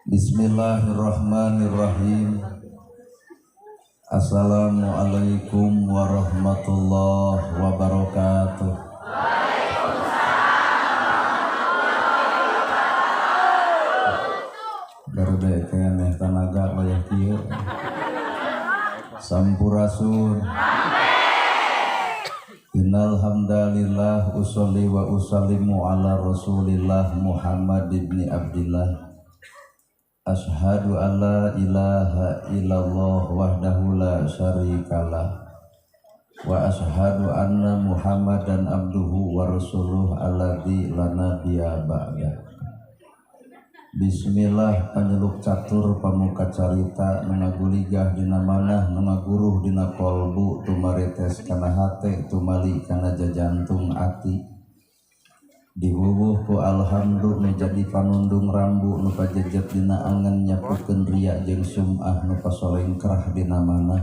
Bismillahirrahmanirrahim. Assalamualaikum warahmatullahi wabarakatuh. Garuda keneh tanaga wayah kieu. Sampurasun. Innal hamdalillah usolli wa usallimu ala Rasulillah Muhammad ibni Abdillah. Ashhadu an la ilaha illallah wahdahu la syarikalah wa ashhadu anna Muhammadan abduhu wa rasuluh alladzi la nabiyya ba'da. Bismillah panjeluk catur pamuka carita nangaguligah dina manah nangaguruh dina kolbu tumarites kana hate tumali kana jajantung ati. Diwuwuh ku alhamdu nu jadi panundung rambu nu pajejet dina angan nyapukeun ria jeung sum'ah nu pasolengkrah dina manah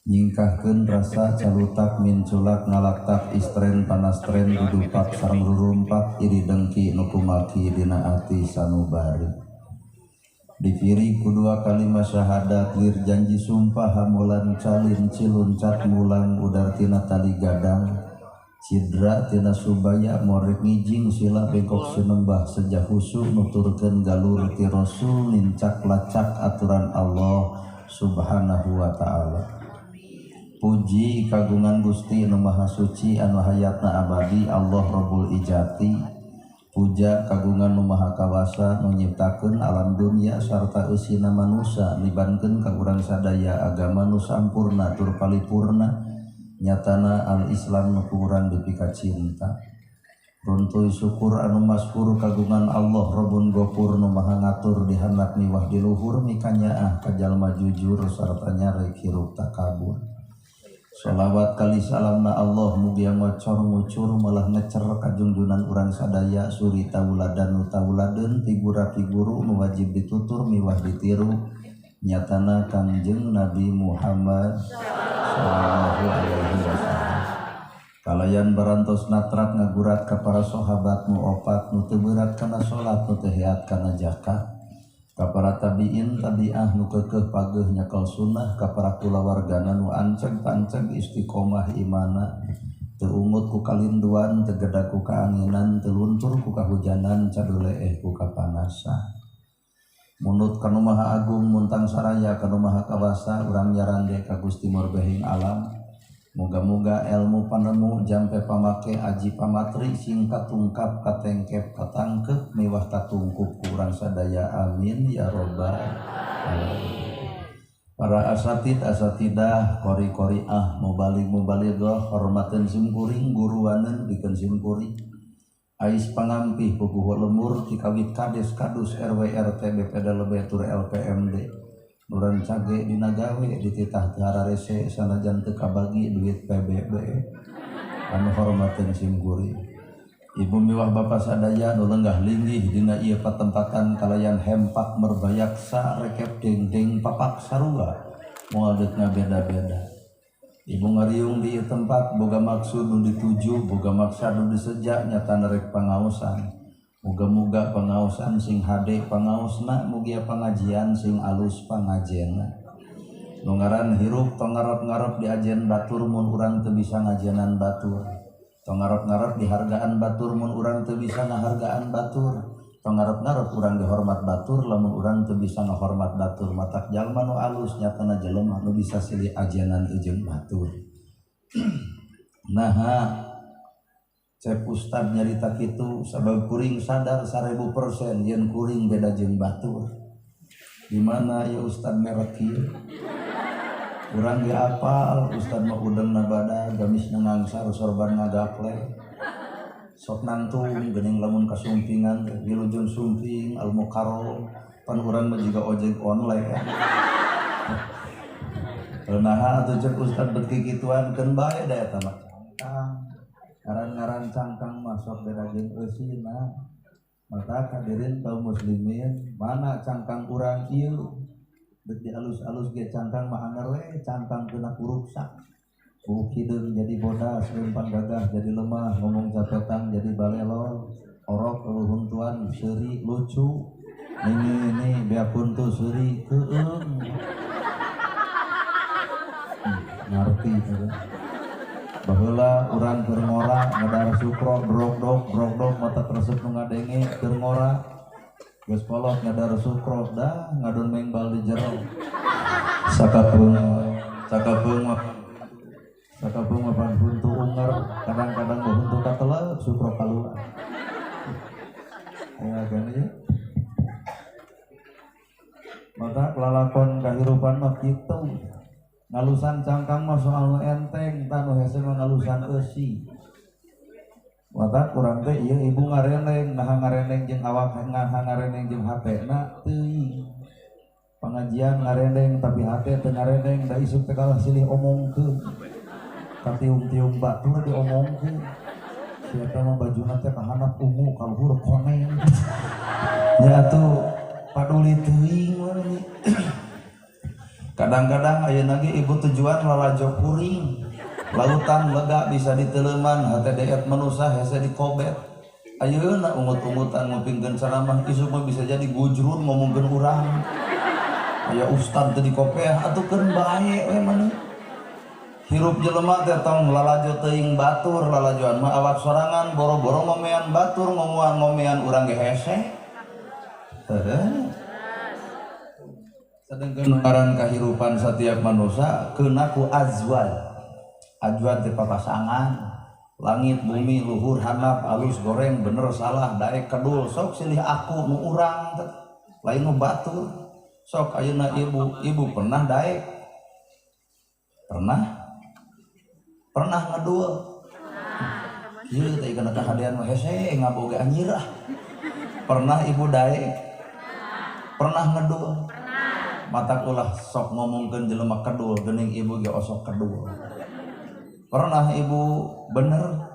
nyingkahkeun rasa calutak minculak ngalaktak istren panastren dudupak sareng rurumpak iri dengki nu kumaki dina ati sanubari difiri kedua kalimat syahadat lir janji sumpah hamulan calin ciluncat mulang udar tina tali gadang Cidra tina subaya morek ngijing sila bengkok sinembah sejahusu nuturkeun galur ti rasul nincak lacak aturan Allah subhanahu wa ta'ala. Puji kagungan Gusti anu maha suci anu hayatna abadi Allah Rabbul Ijati. Puja kagungan nu maha kawasa nu nyiptakeun alam dunia sarta eusina manusia nibankeun ka urang sadaya agama nu sampurna tur paripurna. Nyatana al-Islam nu kurang dipika cinta runtuy syukur anu maskur kagungan Allah Rabbun Ghafur nu maha ngatur di handap miwah di luhur mikanyaah ka jalma jujur sarta nyarek hirup takabur. Shalawat kali salamna Allah mugia ngocor ngucur malah ngecer ka junjunan urang sadaya suri tauladan nu tauladeun figura-figuru nu wajib ditutur miwah ditiru nyatana Kangjeng Nabi Muhammad sallallahu alaihi wasallam. Kalayan barantos natrak ngagurat ka para sahabat nu opat nu teu beurat kana salat nu teu hiat kana zakat. Ka para tabiin tabi'ah nu keukeuh pageuh nyakel sunnah ka para kulawargana nu anceg-panceg istiqomah imana. Teu ungut ku kalinduan, teu gedag ku kaanginan, teu luntur ku kahujanan, caduleeh ku kapanasan. Munut kanu maha agung muntang saraya kanu maha kawasa urang nyarande ka Gusti Murbehing alam. Moga-moga ilmu panemu jampe pamake aji pamatri sing katungkap katengkep katangkep mewah katungkup urang sadaya amin ya robbal alamin. Para asatidah qori-qoriah mubaligh-mubalighah hormateun simkuring guruaneun dikeun simkuring Ais pangampih puguh lemur dikawit kades kadus RW RT BPD lebih tur LPMD nuran cage dina gawe dititah tihara rese sanajan teu kabagi duit PBB anu hormateun simguri. Ibu miwah bapak sadaya nu lenggah linggih dina ieu patempatan kalayan hempak merbayaksa rekep dengdeng papak sarua moal deuk ngabeda-beda. Ibu ngariung di tempat boga maksud nu dituju boga maksud nu disejak nyata nerek pangaosan. Muga-muga pangaosan sing hade pangaosna mugia pangajian sing alus pangajenna. Nu ngaran hirup tong ngarep-ngarep di ajen batur mun urang teu bisa ngajenan batur. Tong ngarep-ngarep dihargaan batur mun urang teu bisa ngahargaan batur. Tong ngarep-ngarep urang dihormat batur lamun urang teu bisa ngahormat batur. Matak jalma nu alus nyatana jelema nu bisa silih ajenan jeung batur. Nah, Cep Ustad nyarita kitu sabab kuring sadar 1000% yen kuring beda jeung batur. Di mana ya Ustad merek kieu? Urang ge apal Ustad mah udengna badag gamisna ngangsar sorban ngagaple. Sok nantung geuning lamun kasumpingan wilujeng sumping al-mukarram pan urang mah jiga ojek online. Nah atuh cek Ustad beuki kituan keun bae da eta mah cangkang. Ngaran-ngaran cangkang mah sok beda jeung eusina. Mata hadirin kaum muslimin, mana cangkang urang ieu? Deuk dialus-alus ge cangkang mah anger we, cangkang kena kuruksak. Buk hideung jadi bodas, umpan gagah jadi lemah, ngomong capetan jadi balelol, orok eueuh huntuan seuri lucu. ini biarpun tuh suri keung ngerti gitu. Baheula urang keur ngora ngadar sukro brogdog mata tersep nu ngadenge keur ngora geus kolot ngadar sukro dah ngadon mengbal di jero sakapeung mah buntu unger kadang-kadang buntu katelep sukro kaluar ya kan ya. Maka lalakon kahirupan mah kitu ngalusan cangkang mah soal nu enteng tanu hese mah ngalusan eusi. Watak urang teh ieu ibu ngareneng nah ngareneng jeung awak ngareneng jeung hatena teuing. Pengajian ngareneng tapi hate teu ngareneng da isuk teh kalah silih omongkeun. Katiung-tiung batur diomongkeun. Sia teh mah bajuna teh kahandap ungu kaluhur koneng. Ya atuh paduli teuing we. Kadang-kadang ayeuna ge ibu tujuan lalajo kuring lautan lega bisa diteleuman hate deet manusa hese dikobet ayeuna ungut-ungutan ngupingkeun ceramah isuk mah bisa jadi gujrun ngomongkeun urang aya ustad teu dikopeah atukeun bae we maneh hirup jelema teh tong lalajo teuing batur lalajoan mah awak sorangan boro-boro ngomean batur ngomean urang ge hese sedangkan ngaran kahirupan setiap manusia keuna ku azwaj teh papasangan langit bumi luhur handap alus goreng bener salah daek kedul sok silih aku nu urang teh lain nu batur sok ayeuna ibu pernah daek pernah ngedul ieu teh kana kahadian mah hese ngaboga anjir ah pernah ibu daek pernah ngedul mata ulah sok ngomongkeun jelema kedul geuning ibu ge osok kedul pernah ibu bener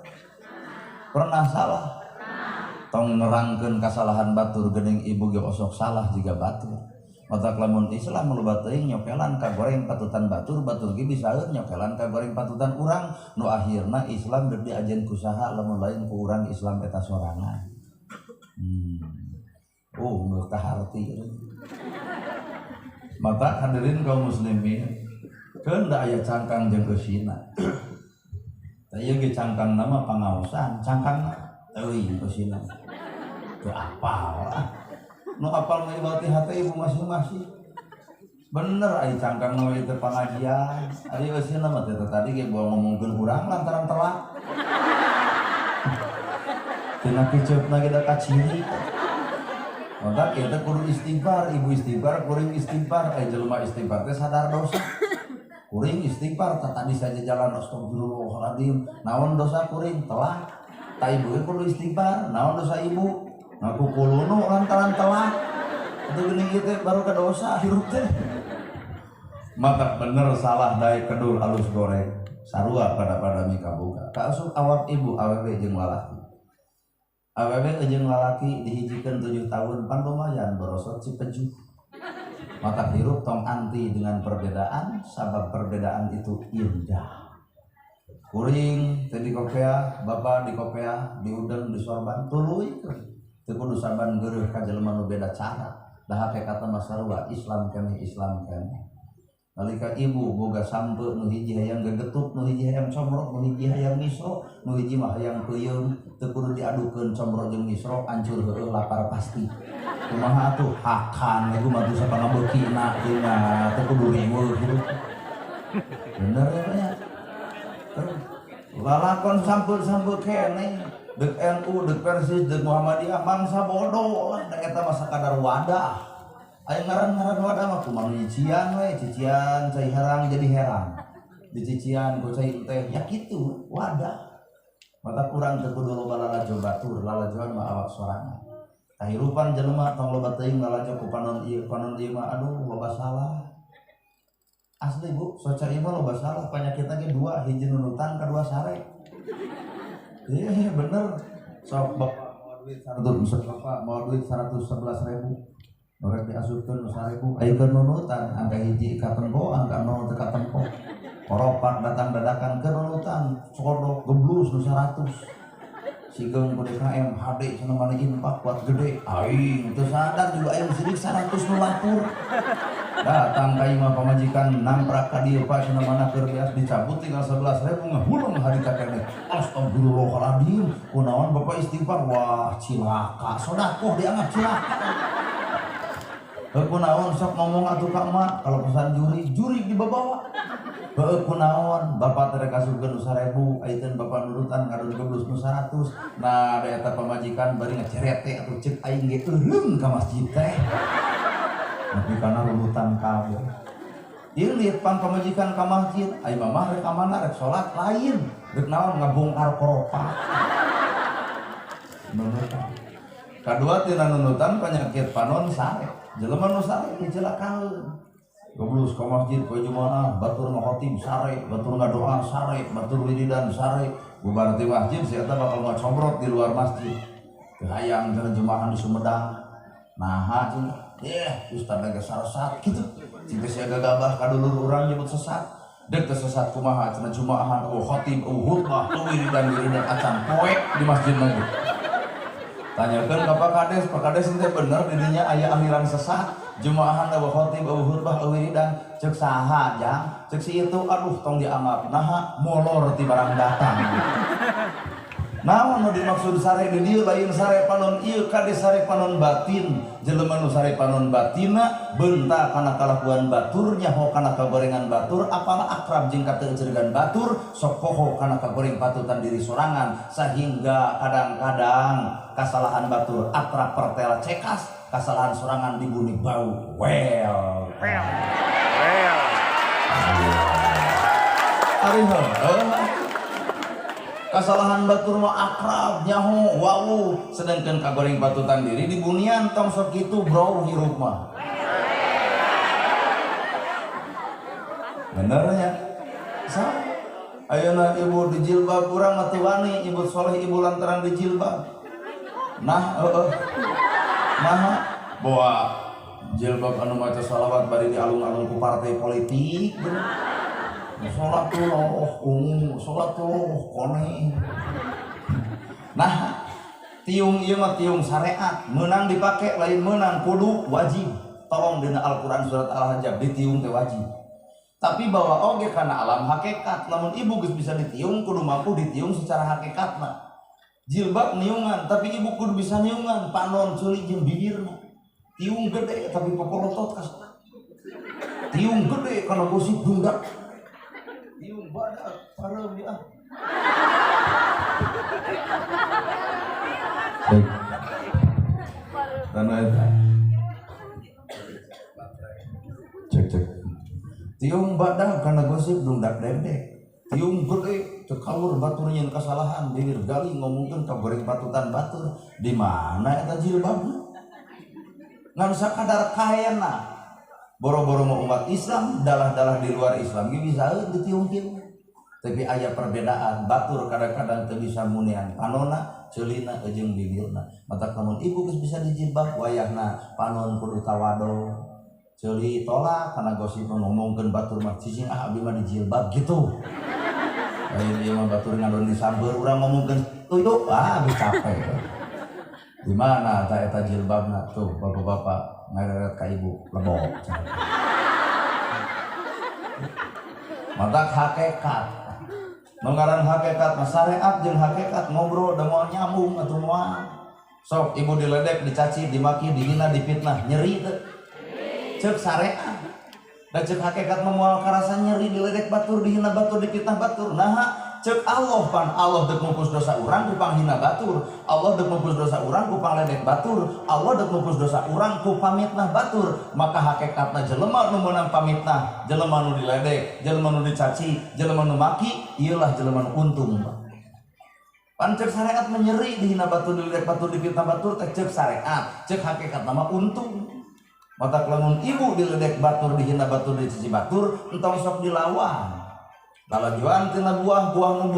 pernah salah tong nerangkeun kasalahan batur geuning ibu ge osok salah jiga batur mata lamun Islam loba teuing nyokelan ka goreng patutan batur ge bisa nyokelan ka goreng patutan urang nu akhirna Islam geus diajen ku saha lamun lain ku urang Islam eta sorangan geus kaharti maka hadirin kaum muslimin keun da aya cangkang jeung eusina tah ieu ge cangkang nama pangaosan cangkang teuing eusina teu apal nu apal mah ibati hate ibu masing-masing bener aya cangkang nu teh pengajian ari eusina mah teh tadi ge bawa ngomongkeun urang lantaran telat tina kiceupna ge da kaciri maka kita kudu istighfar, ibu istighfar, kuring istighfar, jelema istighfar teh sadar dosa. Kuring istighfar, tadi saja jalan astagfirullahaladzim, naon dosa kuring telat. Ta ibu kudu istighfar, naon dosa ibu? Ngaku kulunu lantaran telat. Itu geuning ieu teh baru ka dosa hirup teh. Maka bener salah daek kedul alus goreng. Sarua pada mika buka. Kaasup awak ibu awewe jeung lalaki. Awewe jeung lalaki dihijikeun 7 tahun pan lumayan borosot cipeju. Maka hirup tong anti dengan perbedaan, sabab perbedaan itu indah. Kuring teh di kopea, bapa di kopea, di udang di sorban tuluy teu kudu saban geureuh ka jelema nu beda cara. Da hakikatna mah sarua Islam keneh. Nalika ibu boga sampe nu hiji hayang gegetuk, nu hiji hayang comrok, nu hiji hayang misro, nu hiji mah hayang peuyeum, teu kudu diadukeun comrok jeung misro, ancur heueuh lapar pasti. Kumaha atuh hakan ieu mah tuh sapangabeukina ieu mah teu kudu riweuh hirup. Bener ya nya. Lalakon sampe keneh, deuk NU, deuk Persis, deuk Muhammadiyah mangsa bodoh lah da eta mah sakadar wadah. Aya ngaran-ngaran wadah mah kumaha cician we, cician cai herang jadi herang. Dicician ku cai teh ya kitu wadah. Maka kurang teu kudu loba lalajo batur, lalajoan mah awak sorangan. Kahirupan jelema tong loba teuing lalajo ku panon ieu mah aduh loba salah. Asli Bu, soca ieu mah loba salah panyakitna ge 2, hiji nunutan, kadua sare. Bener. Sok Bapak mau duit 111.000. Norek diasupkeun 1.000 ayeuna nunutan angka hiji ka tempo angka 0 teu ka tempo koropak datang dadakan ke nunutan sodok geblus nu 100 Sigeng ku MHD cenah mana impak kuat gede aing teu sadar juga aing sidik 100 nu lapur datang ka imah pamajikan namprak ka dieu Pak cenah mana keur beas dicabut tinggal 11.000 ngahulung hari ka keneh astagfirullahaladzim kunaon Bapak istighfar wah cilaka sodakoh dianggap cilaka kunaon sok ngomong atuh ka emak kalau pesan juri dibawa kunaon Bapak teh kasupkeun 1.000 ayeuna Bapak nurutan ngadon geblus nu 100 nah da eta pamajikan bari ngaceret teh atuh ceuk aing ge eureum ka masjid teh tapi kana lulutan kabeh ieu lihat pan pamajikan ka masjid ai mamah rek ka mana rek salat lain rek naon ngabongkar koropa nunutan kadua tina nunutan penyakit panon sare jelema nu sare dicelakaeun goblus ka masjid poe Jumaah batur ngakhatib sare batur ngadoa sare batur wiridan sare bubar ti masjid si eta bakal ngacombrot di luar masjid teu hayang cenah jemaah di Sumedang naha cenah ustaz lagi sarsat kitu ciga sia gagabah ka dulur urang nyebut sesat deuk teu sesat kumaha cenah jumaahan khatib khutbah wiridan acan poek di masjid mah tanyakeun ka Pak Kades teh bener dirinya aya aliran sesat jumaahan abu khotib abu khutbah wiridan cek saha jang cek si itu aduh tong dianggap naha molor ti barang datang naon nu dimaksud sare di dieu lain sare panon ieu kade sare panon batin jelema nu sare panon batina beunta kana kalakuan batur nyaho kana kagorengan batur apalah akrab jeung kateuceurgan batur sok poho kana kagoreng patutan diri sorangan sehingga kadang-kadang kasalahan batur akrab pertel cekas kasalahan sorangan dibuni bau ari kasalahan batur mah akrab nyaho wau sedangkan kagoreng patutan diri dibunian tong sok kitu bro hirup mah bener nya sa ayeuna ibu di jilbab urang mah teu wani ibu soleh ibu lantaran di jilbab nah bawa jilbab anu maca shalawat bari dialung-alung ku partai politik sholat tuh ungu sholat tuh kone nah tiung ieu mah tiung syariat meunang dipake lain meunang kudu wajib tolong dina Al-Qur'an surat Al-Hajjab ditiung teh wajib tapi bawa oge kana alam hakikat lamun ibu geus bisa ditiung kudu mampu ditiung secara hakikatna jilbab niungan tapi ibu kudu bisa niungan panon ceuli jeung bibirna tiung gede tapi popolotot kas tiung gede kana gosip dundak tiung badak parem ya karena itu cek tiung badak karena gosip dundak dendek tiung gede cekaur batur nyeun kasalahan bibir gali ngomongkeun ka goreng patutan batur di mana eta jilbabna ngan sakadar kaena boro-boro mau umat Islam dalah-dalah di luar Islam ge bisa ditiung-tiung tapi aya perbedaan batur kadang-kadang teu bisa munian panonna ceulina jeung bibirna mata lamun ibu geus bisa dijilbab wayahna panon kudu tawado ceuli tolak kana gosip ngomongkeun batur mah cicing abdi mah dijilbab gitu lain ieu mah batur ngadon disamber urang ngomongkeun tuyuk abdi capek di mana eta jilbabna tuh bapak-bapak ngareret ka ibu lebok matak hakikat nonggaran hakikat mah syariat jeung hakikat ngobrol da moal nyambung atuh moal sok ibu diledek dicaci dimaki dihina difitnah nyeri teu ceuk syariat da ceuk hakikat mah moal karasa nyeri diledek batur dihina batur difitnah batur naha ceuk Allah pan Allah deuk ngupus dosa urang ku panghina batur Allah deuk ngupus dosa urang ku pangledek batur Allah deuk ngupus dosa urang ku pamitnah batur maka hakikatna jelema nu meunang pamitnah jelema nu diledek jelema nu dicaci jelema nu maki ieulah jelema nu untung pan ceuk syariat menyeri dihina batur diledek batur difitnah batur teh ceuk syariat ceuk hakikatna mah untung mata lamun ibu diledek batur dihina batur dicaci batur entong sok dilawan lalajuan tina buah nu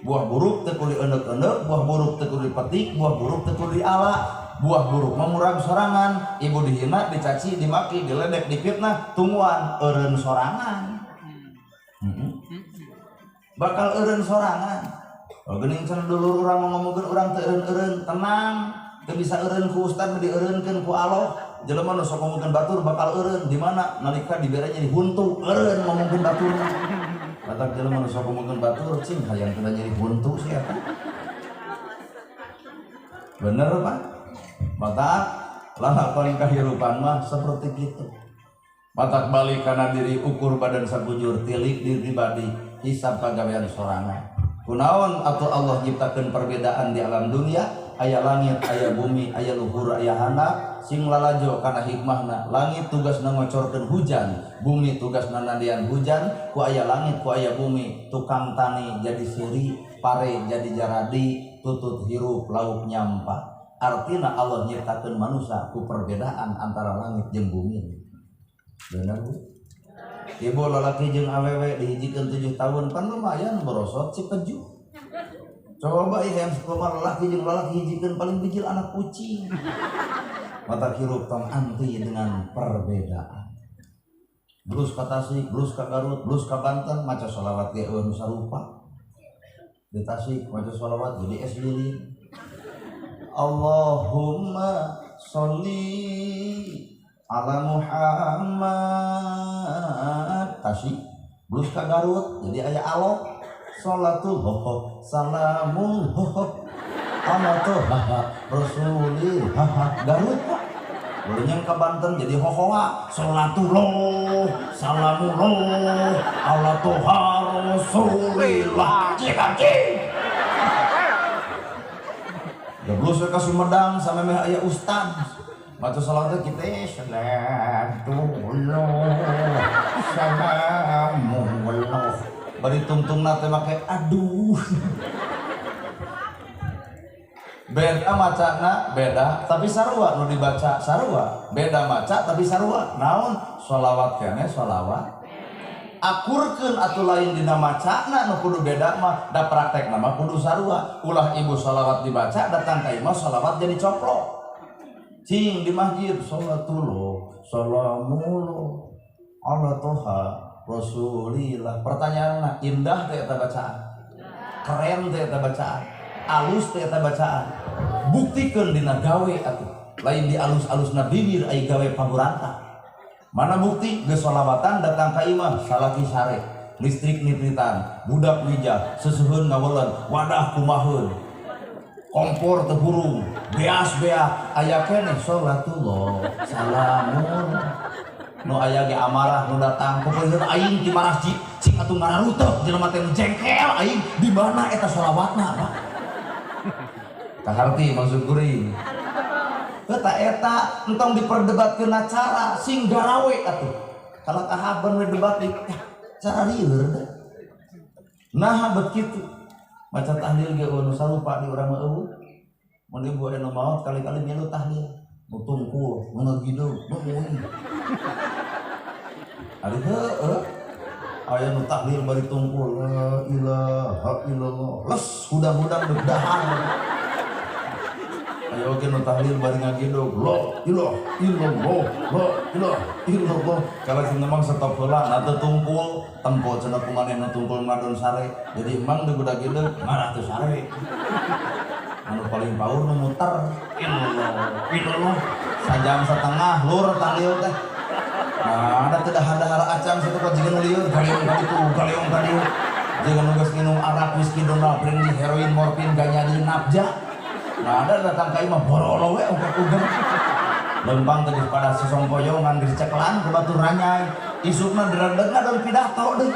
buruk teu kudu eundeuk-eundeuk buah buruk teu kudu dipetik buah buruk teu kudu diala buah buruk memurag sorangan ibu dihina dicaci dimaki diledek difitnah tungguan eureun sorangan bakal eureun sorangan Geuning can dulur urang ngomongkeun urang teu eureun-eureun, tenang. Teu bisa eureun ku ustad dieureunkeun ku Allah. Jelema nu sok ngomongkeun batur bakal eureun di mana nalika dibere jadi huntu eureun ngomongkeun batur. Batak jelema nu sok ngomongkeun batur cing hayang teu jadi huntu sia eta. Bener Pak? Batak lahapan kahirupan mah seperti itu. Batak balik kana diri ukur badan sabujur tilik diri pribadi hisab pagawean sorangan. Kunaon atuh Allah nyiptakeun perbedaan di alam dunia, aya langit, aya bumi, aya luhur, aya handap, sing lalajo kana hikmahna. Langit tugasna ngocorkeun hujan, bumi tugasna nadian hujan, ku aya langit, ku aya bumi, tukang tani jadi siri, pare jadi jaradi, tutut hirup lauk nyampa. Artina Allah nyiptakeun manusia ku perbedaan antara langit jeung bumi. Benar Bu? Ibu lalaki jeung awewe dihijikeun 7 tahun kan lumayan borosot Cipeju. Coba yang sekolah lalaki jeung lalaki hijikeun paling bijil anak kucing. Mata hirup tong anti dengan perbedaan. Blus ka Tasik, blus ka Garut, blus ka Banten maca shalawat ge eueuh sarupa. Di Tasik maca shalawat jadi es lilin. Allahumma sholli ala Muhammad. Tasik blus ka Garut jadi aya alok sholatul hoho salamul hoho amatuh rasulillah Garut. Beureung ka Banten jadi hohoa sholatullah salamullah ala tuha rasulillah cikaci. Blus ka Sumedang samemeh aya ustad maca salat kita salamullah bari tungtungna teh make aduh. Beda macana beda tapi sarua nu dibaca sarua, beda maca tapi sarua. Naon sholawat keneh sholawat akurkeun atuh lain dina macana nu kudu beda mah da praktekna mah kudu sarua. Ulah ibu sholawat dibaca datang ka imah sholawat jadi coplok cing di masjid sholatullah salamullah ala toha rasulillah. Pertanyaanna indah teh eta bacaan, keren teh eta bacaan, alus teh eta bacaan. Buktikeun dina gawe atuh lain di alus-alusna bibir ai gawe panguranta. Mana bukti geus sholawatan datang ka imah salaki sare listrik nitritan budak wijah seuseheun ngaweuleun wadah kumaheun kompor teu burung beas aya keneh sholatullah salamun nu aya ge amarah nu datang pokoknya aing di masjid cing atuh ngararutek jelema teh jengkel aing di mana eta sholawatna Pak kaharti maksud kuring eta entong diperdebatkeun cara sing garawe atuh kalau kahaben we debat di cara lieur deh nah bet kitu maca tahlil ge nu sarupa di urang mah eueuh mun ibu anu maot kali-kali milu tahlil nu tungkul nu ngagideung nu euy ari heueuh aya nu tahlil bari tungkul la ilaha illallah les hudang-hudang degdahan. Ayo ke nu tahlil bari ngagideung la ilaha illallah la ilaha illallah. Kalau sing memang stop heula na teu tungkul tempo cenah kumanehna tungkul ngadon sare jadi emang deug udah gideung ngarah teu sare. Anu paling paur nu muter illallah sajam setengah lur tahlil teh. Nah ada teu dahar-dahar acam satu kajian lieur galeong ka dieu jeung nu geus nginum arak whisky Donald brandy heroin morfin ganja di nafja. Nah ada datang ka imah borolo we ungkep-ungkep lempang tadi pada sesongkoyongan geus ceklan ke batur ranyai isukna deradegna dan pidato deui.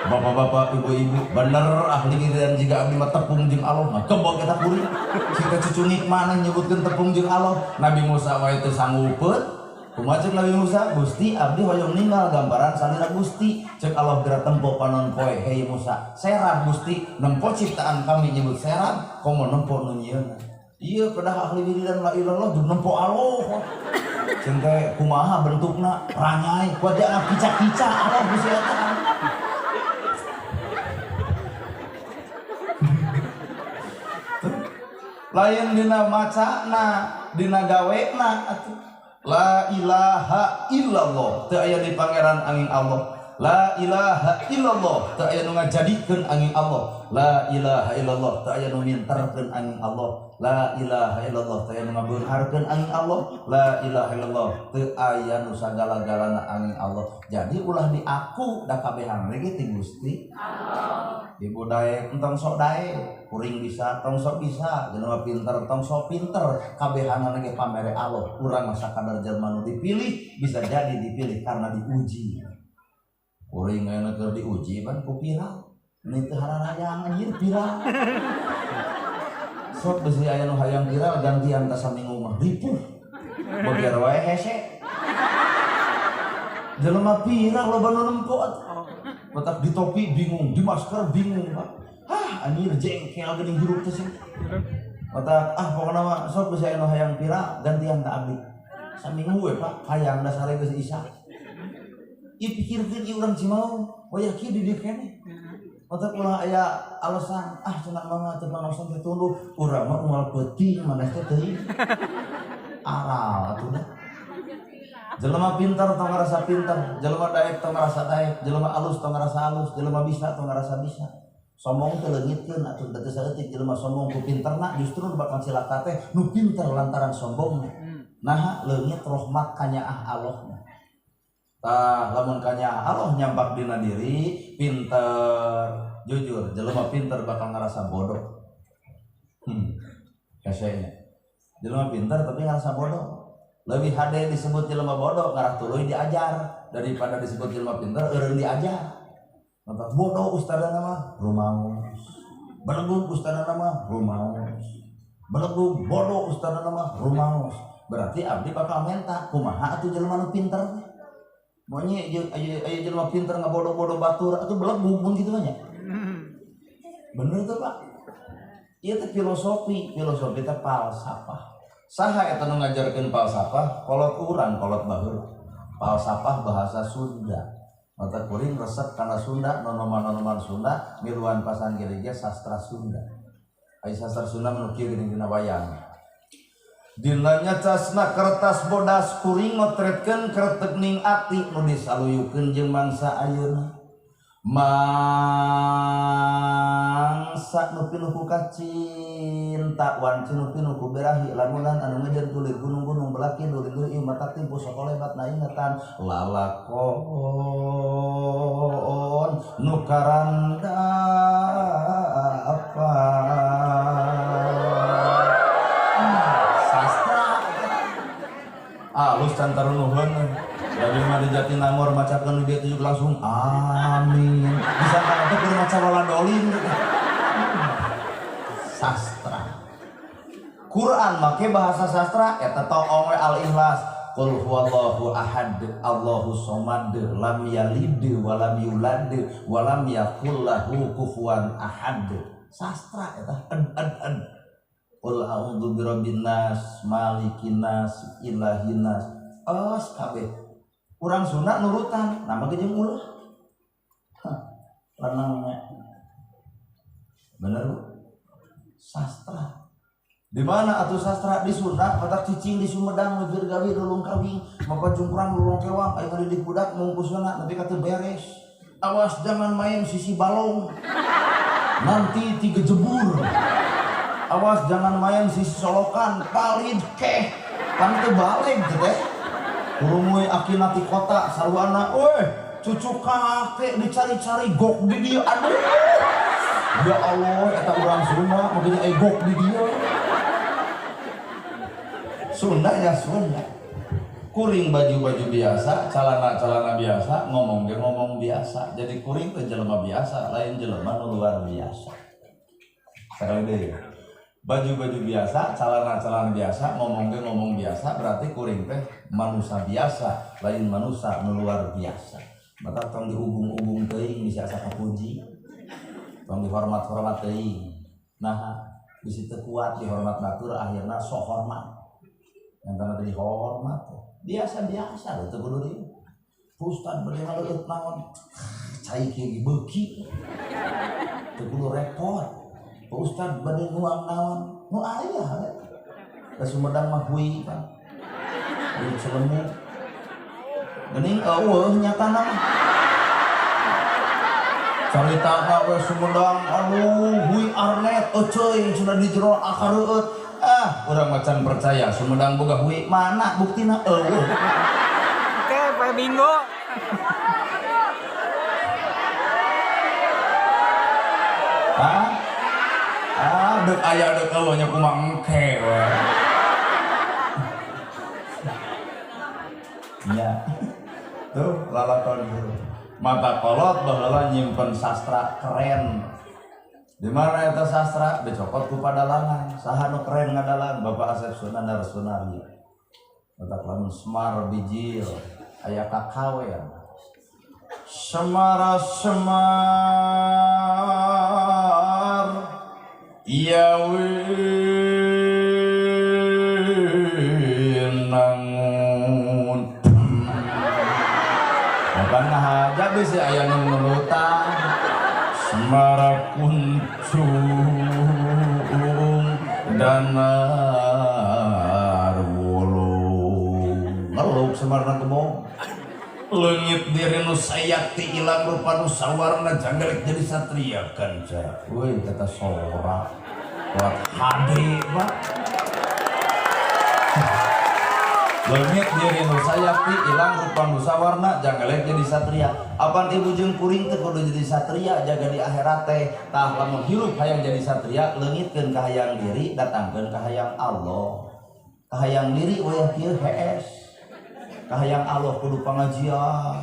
Bapak-bapak ibu-ibu bener ahli dan jika abdi mah tepung jeung Allah mah kebog eta kuring kita cucunik mana nyebutkeun tepung jeung Allah. Nabi Musa wae teu sanggupeun kumaha ceuk Nabi Musa Gusti abdi hoyong ninggal gambaran salira Gusti ceuk Allah geura tempo panon poe hei Musa serat Gusti nempo ciptaan kami nyebut serat komo nempo nu nyieunna ieu kedah ahli wiridan la ilallah jeung nempo Allah ceuk teh kumaha bentukna ranyai wajahna kica-kica Allah Gusti eta lain dina macana dina gawena atuh la ilaha illallah teu aya di pangeran angin Allah La ilaha illallah teu aya nu ngajadikeun angin Allah. La ilaha illallah teu aya nu minterkeun angin Allah. La ilaha illallah teu aya nu ngabeunharkeun angin Allah. La ilaha illallah teu aya nu sagala-galana angin Allah. Jadi ulah diaku da kabehan ge ti Gusti Allah. Ibu daek entong sok daek, kuring bisa tong sok bisa, jelema pinter tong sok pinter, kabehanana ge pamere Allah. Urang mah sakadar jelema nu dipilih bisa jadi dipilih karena diuji. Kuring aya keur diuji pan ku viral. Ini teu hararayang anjir viral. Sok bisi aya nu hayang viral gantian ka saminggu mah ripuh. Boger wae hese. Jelema viral loba nu nempot. Matak di topi bingung, di masker bingung, Pak. Anjir jengkel geuning hirup teh sih. Matak pokona mah sok bisi aya nu hayang viral gantian ka abdi. Saminggu we Pak, hayang da sare geus isya. Ieu pikirkeun ieu urang Cimaung, hoyah kieu di dieu keneh. Matak ulah aya alasan, cenah mah teu pangaosan teh tuluh, urang mah moal peuting maneh teh teuing. Aral atuh da. Jelema pintar tong ngarasa pintar, jelema daek tong ngarasa daek, jelema alus tong ngarasa alus, jelema bisa tong ngarasa bisa. Sombong teh leungitkeun atuh teu saeutik jelema sombong ku pinterna justru bakal cilaka teh nu pinter lantaran sombongna. Nah leungit rahmat kanyaah Allah. Tah lamun kanyaah Allah nyampak dina diri pinter, jujur jelema pinter bakal ngarasa bodoh. Kasehnya. Jelema pinter tapi ngarasa bodoh. Lebih hade disebut jelema bodoh ngarah tuluy diajar daripada disebut jelema pinter eureun diajar. Maka bodoh ustadana mah rumaos. Belegug ustadana mah rumaos. Belegug bodoh ustadana mah rumaos. Berarti abdi bakal menta kumaha atuh jelema nu pinter. Monya aya jelema pinter ngabodoh-bodoh batur atuh belegug mun kitu nya. Bener tuh Pak. Ieu teh filosofi teh falsafah. Saha eta nu ngajarkeun falsafah? Kolot urang, kolot baheula. Falsafah bahasa Sunda. Mata kuring resep kana Sunda, nonoman-nonoman Sunda, miluan pasan gereja sastra Sunda. Ai sastra Sunda nu kieu geuning dina wayang. Dina nyacasna kertas bodas kuring motretkeun kereteuning ati nu disaluyukeun jeung mangsa ayeuna. Mangsa nu pinuh ku kacinta wanci nu pinuh ku berahi lamunan anu ngeujeun tuluy gunung-gunung belaki duri-duri ieu mata timpu sakolebat na ingatan lalakon nu karanda apa sastra alus can tarunuhun dari mah di Jatinangor macakeun dia tujuh langsung amin. Bisa kan teh keur maca waladolin. Sastra. Quran make bahasa sastra eta toong we Al-Ikhlas. Qul huwallahu ahad, Allahus samad, lam yalid wa lam yulad wa lam yakul lahu kufuwan ahad. Sastra eta an. Qul a'udzu birabbin nas, malikin nas, ilahin nas. Kabeh. Urang Sunda nurutan, nama ge jeung ulah. Lanangna. Bener Bu? Sastra. Di mana atuh sastra di Sunda? Matak cicing di Sumedang ngeujeur gawi lulung kawing, mapa jungkrang lulung kewang aya ngadidik budak mungkusna nepi ka teu beres. Awas jangan main sisi balong. Nanti tiga jebur. Awas jangan main sisi solokan, palid keh. Kan teu balik teh. Urung we akina ti kota sarwana, cucu kakek dicari-cari gok di dia aduh. Ya Allah, eta urang Sunda mungkin gok di dia. Sunda ya Sunda. Kuring baju-baju biasa, celana-celana biasa, ngomong biasa. Jadi kuring teh jelema biasa, lain jelema nu luar biasa. Sekali deui. Baju-baju biasa, celana-celana biasa, ngomong biasa, berarti kuring teh manusia biasa, lain manusia nu luar biasa. Mata tong dihubung-hubung teuing bisa asa kapuji. Tong dihormat-hormat teuing. Nah, bisi teu kuat dihormat batur akhirna sok hormat. Yang tanda dihormat biasa-biasa teu kudu ieu. Ustad bade ngaleut naon? Cai kieu beuki. Teu kudu repot. Ustad bade nguang naon? Nu aya we. Da Sumedang mah huyi kan. Di Cilembu. Geuning eueuh nyatana mah. Carita we Sumedang aduh hui arnet euy sudah di jero akareut urang macan percaya Sumedang boga hui mana buktina eueuh oke poe Minggu dek aya dek eueuh nya kumaha engke we nya tuh lalakon gitu mata kolot baheula nyimpen sastra keren di mana eta sastra dicokot ku padalangan saha nu keren ngadalan Bapak Asep Sunandar Sunardi otak lamun Semar Bijil aya kakawen Semar iya ngahaja bisi aya nu nurutan Semara kuncung danar wulung ngeluk Semarna kebong leungit diri nu sayakti ilang rupa nu sawarna janggalek jadi satria kanca weuy kata sorak kuat hade Pak leungit diri nu sayakti ilang rupa nu sawarna janggalek jadi satria apan ibu jeung kuring teh kudu jadi satria jaga di akhirat teh tah lamun hirup hayang jadi satria leungitkeun ka hayang diri datangkeun ka hayang Allah ka hayang diri wayah kieu hees ka hayang Allah kudu pangajian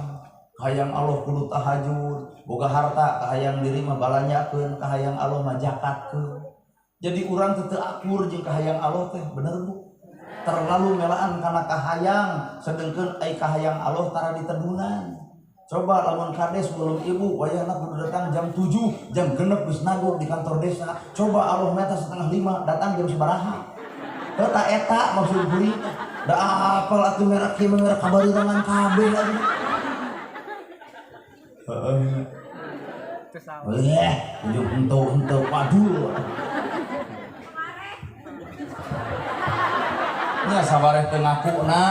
ka hayang Allah kudu tahajud boga harta ka hayang diri mah balanyakeun ka hayang Allah mah zakatkeun jadi urang teu akur jeung ka hayang Allah teh bener Bu terlalu melaan karena kahayang sedengkeun ai kahayang Allah tara ditedunan coba lamun kades belum ibu wayahna kudu datang jam 7 jam 6 geus nagok di kantor desa coba Allah meta 4:30 datang jam sabaraha teu ta eta maksud buri da apal atuh merek ieu merek kabarirangan kabeh atuh heeh ujung henteu padul nya sabareh teu ngakuna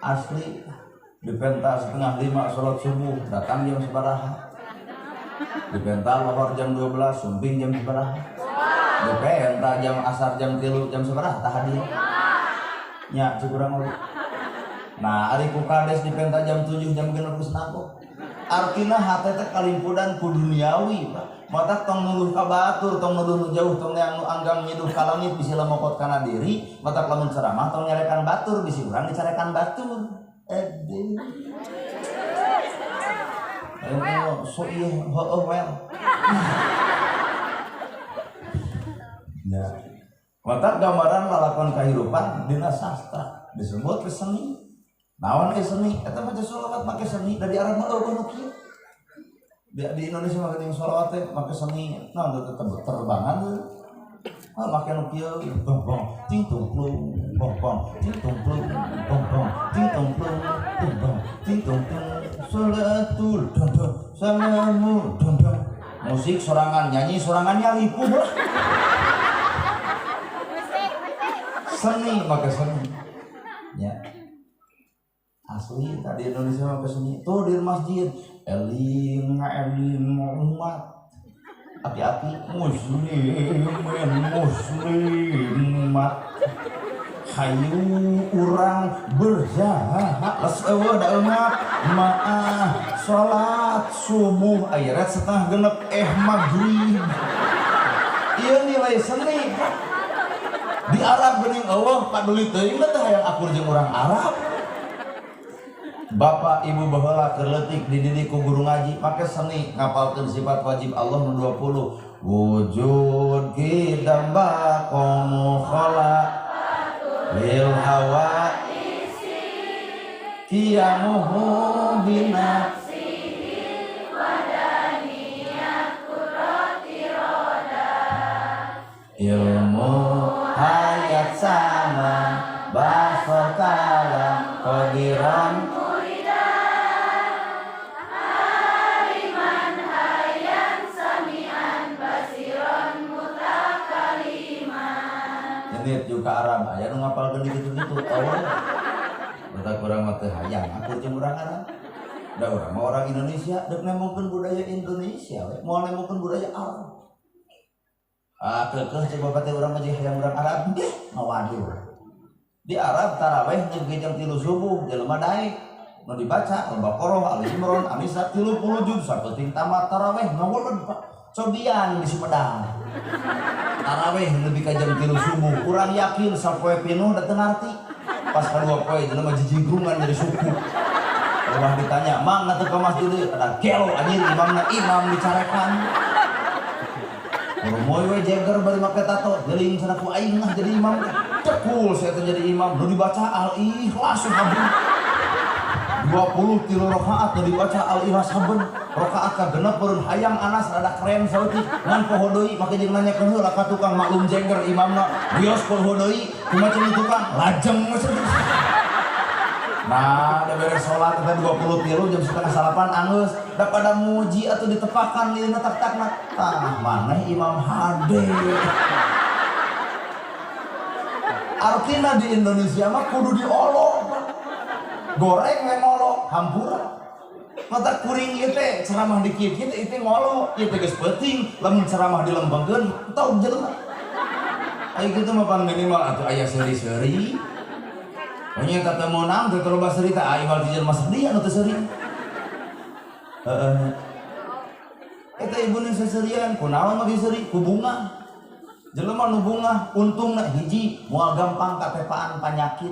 asli di pentas 4:30 salat subuh datang jam sabaraha di pentas lohor jam 12 sumping jam sabaraha di pentas jam asar jam 3 jam sabaraha tah hadir nya curang lagi nah ari ku kades di pentas jam 7 jam 6 geus nagok artina hate teh kalimpudan ku duniawi Pak mata tong nuluh ka batur tong nuluh jauh tong anu anggang nyiduh ka langit bisi lemokot kana diri mata lamun ceramah tong nyarekan batur bisi urang dicarekan batur so ieu heueuh wel ya mata gambaran lalakon kahirupan dina sastra disebut seni naon ke seni eta mah sholawat make seni dari Arab mah eueuh nu kieu di Indonesia make ting sholawat teh make seni naon teh terbangan make nu kieu bong bong ting tung plung bong bong ting tung plung bong bong ting tung plung bong bong ting tung plung salatul dondong salamu dondong musik sorangan nyanyi sorangannya lipuh seni make seni ya asli tadi Indonesia mah kesini tuh di masjid eling umat api-api muslimat hayu urang berjahat les eueuh da umat maah salat subuh ayat 5:30 maghrib ieu nilai seni di Arab geuning eueuh paduli teuing teh hayang akur jeung urang Arab Bapak Ibu baheula keur leutik dididik ku guru ngaji make seni ngapalkeun sifat wajib Allah nu 20 wujud qidam baqamu khala lil hawa qiyamuhu binafsihi wadaniyat qurrati roda ilmu hayat sama bahasa kalam qadiran Nit juga Arab aya nu ngapalkeun gitu-gitu awal Mata kurang mata hayang aku jeung urang Arab. Da urang mah orang Indonesia dek nemokeun budaya Indonesia we, moal nemokeun budaya Arab. Keukeuh coba bate urang mah hayang urang Arab deh, ngawaduh. Di Arab tarawih jeung jam 3 subuh jelema daek nu dibaca Al-Baqarah, Al-Imran, An-Nisa 30 juz saeuting tamat tarawih ngaweuleud Pak. Cobian di Sumedang. Tarawih lebih ka jam 3 subuh, kurang yakin sapoe pinuh da teu ngarti. Pas kadua poe jelema jijinggungan jadi suku. Orang ditanya, "Mang atuh ka masjid deui?" Ada gelo anjing imamna imam dicarekan. Moy we jeger bari make tato, geuling cenah ku aing mah jadi imam. Cekul saya teh jadi imam, nu dibaca Al-Ikhlas saben. 23 rakaat nu dibaca Al-Ikhlas saben. Rakaat ka genep peureun hayang Anas rada keren saeutik. Ngan poho deui make jeung nanyakeun heula ka tukang maklum jeger imamna. Bios poho deui, kumaha cenah tukang? Lajeng geus. Nah, udah beres sholat kita 23 jam 7:30 angus udah pada muji atau ditepakan lilina tak-takna mana Imam Hade artinya di Indonesia mah kudu diolok goreng ngolok hampura mata kuring ieu teh ceramah di kieu kieu teh ngolok ieu teh geus peuting lamun ceramah dilembangkeun tau jelema aya kitu mah pan minimal atuh aya seuri-seuri. Pokoknya kata monang teu loba seuri teh aya wal jelema sedih anu teu seuri. Eta ibu nu seserian kunaon mah diseuri ku bunga. Jelema nu bunga untungna hiji moal gampang katepaan panyakit.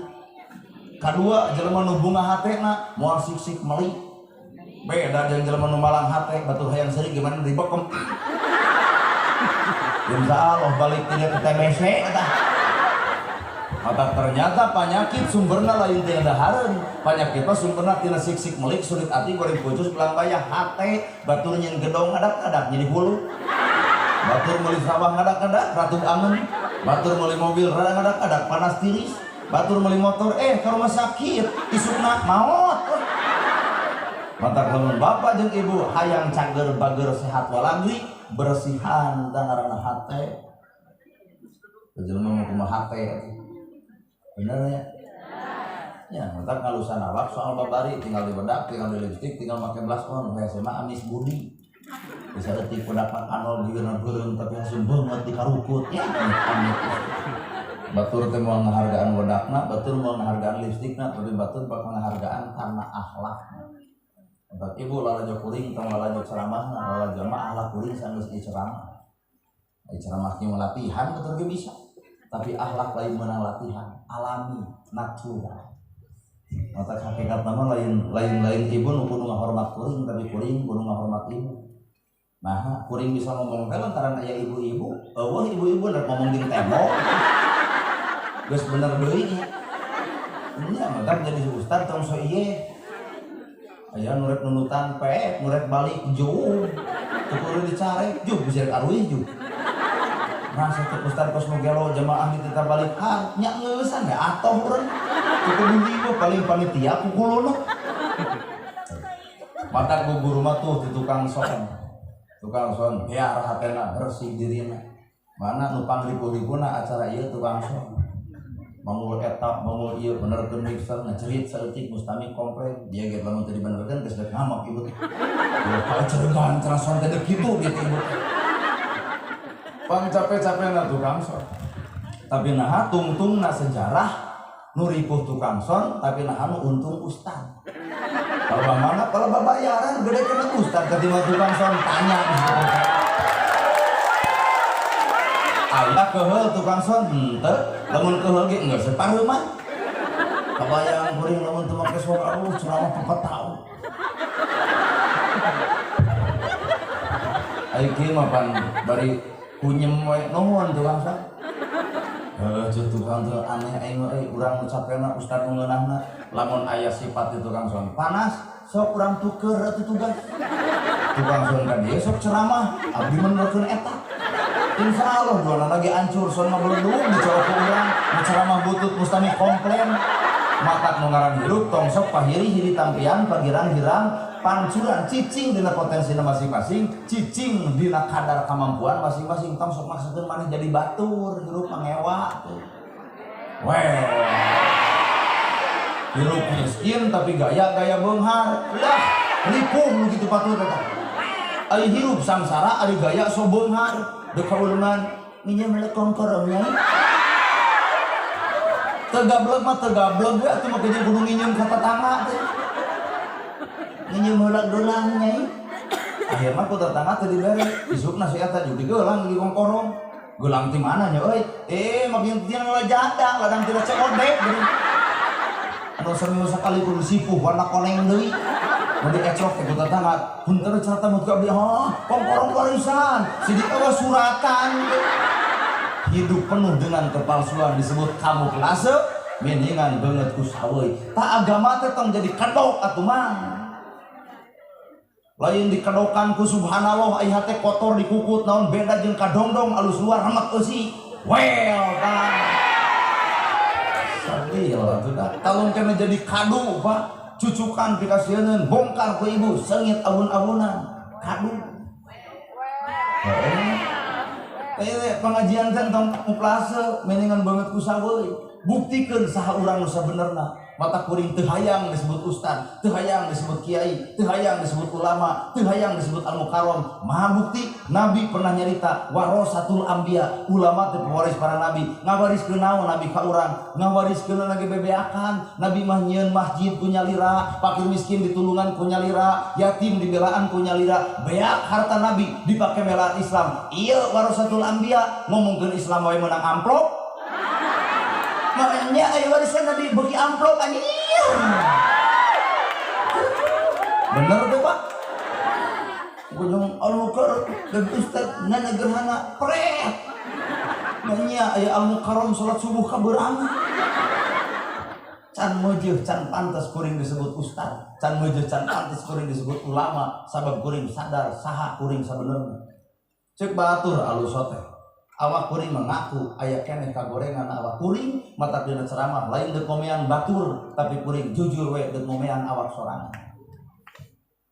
Kadua jelema nu bunga hatena moal siksik meuli. Beda jeung jelema nu malang hate batu hayang seuri gimana dibekem. Insyaallah balik dia ke TBC eta. Maka ternyata penyakit sumberna lain tina dahareun. Penyakit mah sumberna tina siksik melik sulit ati goreng pucus belang bayah hate batur nyen gedong ngadak-ngadak jadi hulu. Batur meuli sawah ngadak-ngadak ratug angen. Batur meuli mobil rada ngadak-ngadak panas tiris. Batur meuli motor ka rumah sakit isukna maot. Mata lamun bapak jeung ibu hayang cager bager sehat walangri bersihan dan ngaranna hate. Jelema mah kumaha hate. Bener ya? Ya, mantap ngalusan awak soal babari tinggal di bedak, tinggal di lipstik, tinggal pakai blush on, kayak sama Amis Budi. Bisa detik pendapat anol di geurang tapi hasil banget di karukut. Ya, batur teh moal ngahargaan bedakna, batur moal ngahargaan lipstikna, tapi batur bakal ngahargaan karena akhlakna. Mantap ibu lalajo kuring, tong lalajo ceramahna, lalajo mah akhlak kuring sanes di ceramah. Di ceramah jeung latihan betul ge bisa. Tapi akhlak lain menang latihan alami natural mata hakikat nama lain ibu nu kudu ngahormat kuring tapi kuring kudu ngahormat ibu nah kuring bisa ngomong teh lantaran aya ibu-ibu eueuh ibu-ibu rek ngomong jeung tembok geus bener deui nya mantap jadi ustad tong so ieu aya nu rek nunutan peek nu rek balik jauh teu kudu dicarek juh bisa aruih juh. Nah, satu ustad kos gelo jamaah di tita balik nya ngeusan ya atoh urang cukup dieu paling panitia kukuluna mata ku guru mah tuh di tukang son biar hatena bersih dirina mana nu panglipu-lipuna acara ieu tukang son mangul eta mangul ieu benerkeun mixer ngacerit saeutik mustami komplain dia ge lamun teu dibenerkeun geus dek ngamak ibu kalau ceregan cenah son teh kitu gitu ibu pang capek-capek na tukang son tapi nah tungtungna sejarah nu ripuh tukang son tapi nah nu untung ustad kalau mana kalau babayaran gede kena ustad ketika tukang son tanya aya keheul tukang son henteu lamun keheul ge geus separuh mah kabayang kuring lamun teu make son ceramah 4 tahun ai kieu mah pan bari kunyem we nuhun tukang son tukang teu aneh aing urang nu capena ustad nu ngeunahna lamun aya sifat di tukang son panas sok urang tuker atuh tugas tukang son ka dieu sok ceramah abdi menerkeun eta insyaallah duana lagi hancur son mah beledung dicoba ku urang nu ceramah butut mustami komplain matak nu ngaran hirup tong sok pahiri hiri tampian pagirang-girang pancuran cicing dina potensina masing-masing cicing dina kadar kemampuan masing-masing tong sok maksudkeun maneh jadi batur hirup mangewa tuh weh hirup miskin tapi gaya beunghar. Lah, ripuh nu kitu batur eta. Ari hirup samsara ari gaya so beunghar. Deuk kauluman minjem lekong korongnya. Tegablek mah tegablek ya atuh mah kayaknya kudu nginjem ka tetangga teh. Nginjem heula dolang nyai. Akhirnya ku tetangga teh dibere. Isukna si eta juga geulang di kongkorong. Geulang ti mana nya euy? Makin teu ngala jada, ladang teu codek geuning. Anu seminggu sakali kudu sipuh warna koneng deui. Mun diecrok teh ku tetangga, punten carita mah ka abdi kongkorong warisan. Sidik eueuh suratan. Hidup penuh dengan kepalsuan disebut kamuflase, mendingan banget ku saweui. Ta agama teh tong jadi kedok atuh mah. Lain dikedokan ku subhanallah aya teh kotor dikukut naon beda jeung kadongdong alus luar remek eusi. Well kan. Sadil atuh da. Talung kana jadi kado Pak. Cucukan pikasieun bongkar ku ibu sengit abun-abunan. Kado. Pengajian teh tong kamuflase mendingan banget ku saweui. Buktikeun saha urang nu sabenerna. Mata kuring teu hayang disebut ustad, teu hayang disebut kiai, teu hayang disebut ulama, teu hayang disebut al-mukarram. Maha bukti Nabi pernah nyarita warasatul anbiya, ulama teh pewaris para nabi. Ngawariskeun naon Nabi ka urang? Ngawariskeun lagi bebeakan. Nabi mah nyieun masjid ku nyalira, fakir miskin ditulungan ku nyalira, yatim dibelaan ku nyalira. Beak harta Nabi dipake melaan Islam. Ieu warasatul anbiya, ngomongkeun Islam wae meunang amplop. Makanya ayo warisan Nabi bagi amplop anjing. Bener tuh Pak. Gunung Al-Mukarram dan Ustaz nana gerhana pret. Makanya ayo Al-Mukarram salat subuh kabeurang. Can meujeuh can pantes kuring disebut ustaz. Can meujeuh can pantes kuring disebut ulama. Sabab kuring sadar saha kuring sabenerna. Cek batur alus teh. Awak kuring mengaku aya keneh kagorengan awak kuring mata dina ceramah lain deuk ngomean batur tapi kuring jujur we deuk ngomean awak sorangan.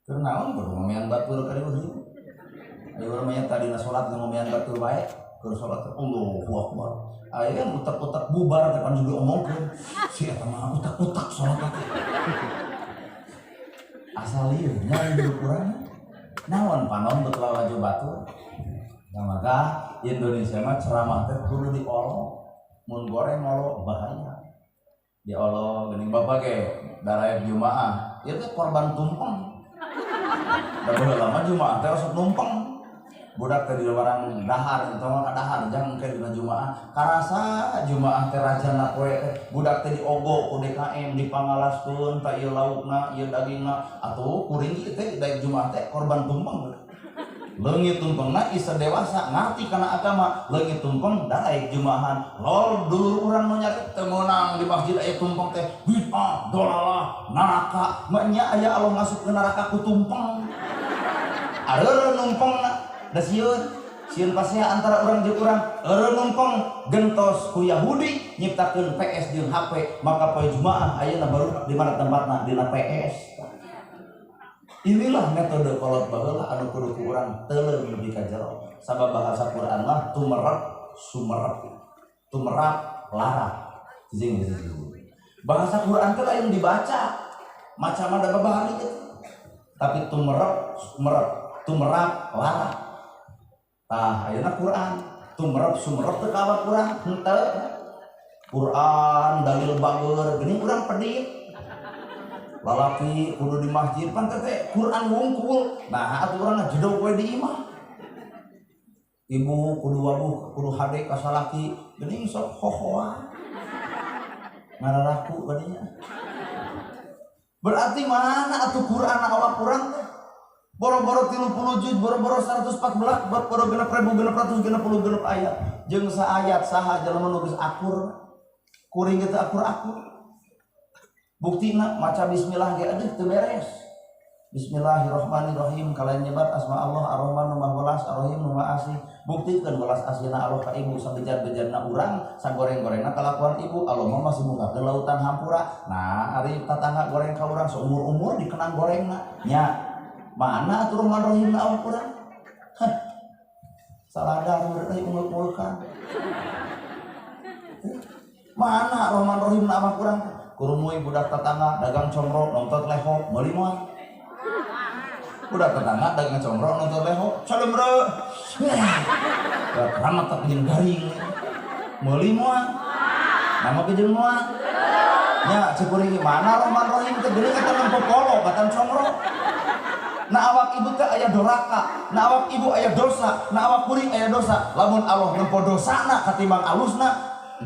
Keur naon kudu ngomean batur ka dieu? Ayo urang mah tadina salat ngomean batur bae, keur salat Allahu Akbar. Aya utak-utak bubar teh kan juga omongkeun. Si eta mah utak-utak salat teh. Asal ieu nya hidup urang. Naon panon betul laju batur? Maka Indonesia mah ceramah teh kudu diolok, mun goreng olok bahaya. Diolok geuning bapak ge daraek jumaah, ieu teh korban tumpeng. Da baheula mah jumaah teh osok numpeng. Budak teh di luaran dahar eta mah kadahar jang ke dina jumaah. Karasa jumaah teh rajana poe teh budak teh diogo ku DKM dipangalaskeun ta ieu laukna, ieu dagingna atuh kuring ieu teh daek jumaah teh korban tumpeng. Leungit tumpengna isa dewasa ngarti kana agama, leungit tumpeng daek jumaahan. Lol dulur urang nu nyari teu meunang di masjid aya tumpeng teh bid'ah, dolalah, neraka. Nya aya Allah masuk ke neraka ku tumpeng. Areureun numpengna da sieun pasea antara urang jeung urang. Areureun numpeng gentos ku Yahudi nyiptakeun PS jeung HP, maka poe Jumaah ayeuna baru di mana tempatna dina PS. Inilah metode kolot baheula anu kudu ku urang teuleum lebih ka jero. Sabab bahasa Quran mah tumerep sumerep. Tumerap larap. Jeung bahasa Quran teh lain dibaca. Macam ada babahari teh. Tapi tumerep sumerep, tumerap larap. Tah ayeuna Quran tumerep sumerep teu kawa Quran henteu. Quran dalil bageur geuning urang pedit. Lalaki kudu di masjid pan teh Quran wungkul. Nah atuh urang jedog we di imah. Ibu kudu wabuh kudu hade ka salaki geuning sok hohoa. Ngararaku badinya. Berarti mana atuh Quran awak urang teh? Boro-boro 30 juz, boro-boro 114, boro-boro 6.660 ayat. Jeung saayat saha jalma nu geus akur. Kuring teh akur-akur. Buktina maca bismillah ge aduh teu beres. Bismillahirrahmanirrahim kalayan nyebat asma Allah Ar-Rahman nu Maha Welas Ar-Rahim nu Maha Asih. Buktikeun welas asihna Allah ka ibu sabejat-bejatna urang sagoreng-gorengna kalakuan ibu Allah mah masih munggahkeun lautan hampura. Nah ari tatangga goreng ka urang seumur-umur dikenang gorengna nya. Mana atuh Rahman Rahimna awak urang? Saladar deui umur-umurkan. Mana Rahman Rahimna awak urang? kurumuy budak tetangga dagang comro nonton leho meuli moal. Budak tetangga dagang comro nonton leho calemre. Ramat tak jeung garing. Meuli moal. Nama jeung moal. Nya cekuring mana Rahman Rahim teh geuning eta lempo polo katan comro. Na awak ibu teh aya doraka, na awak ibu aya dosa, na awak kuring aya dosa. Lamun Allah nempo dosana katimbang alusna,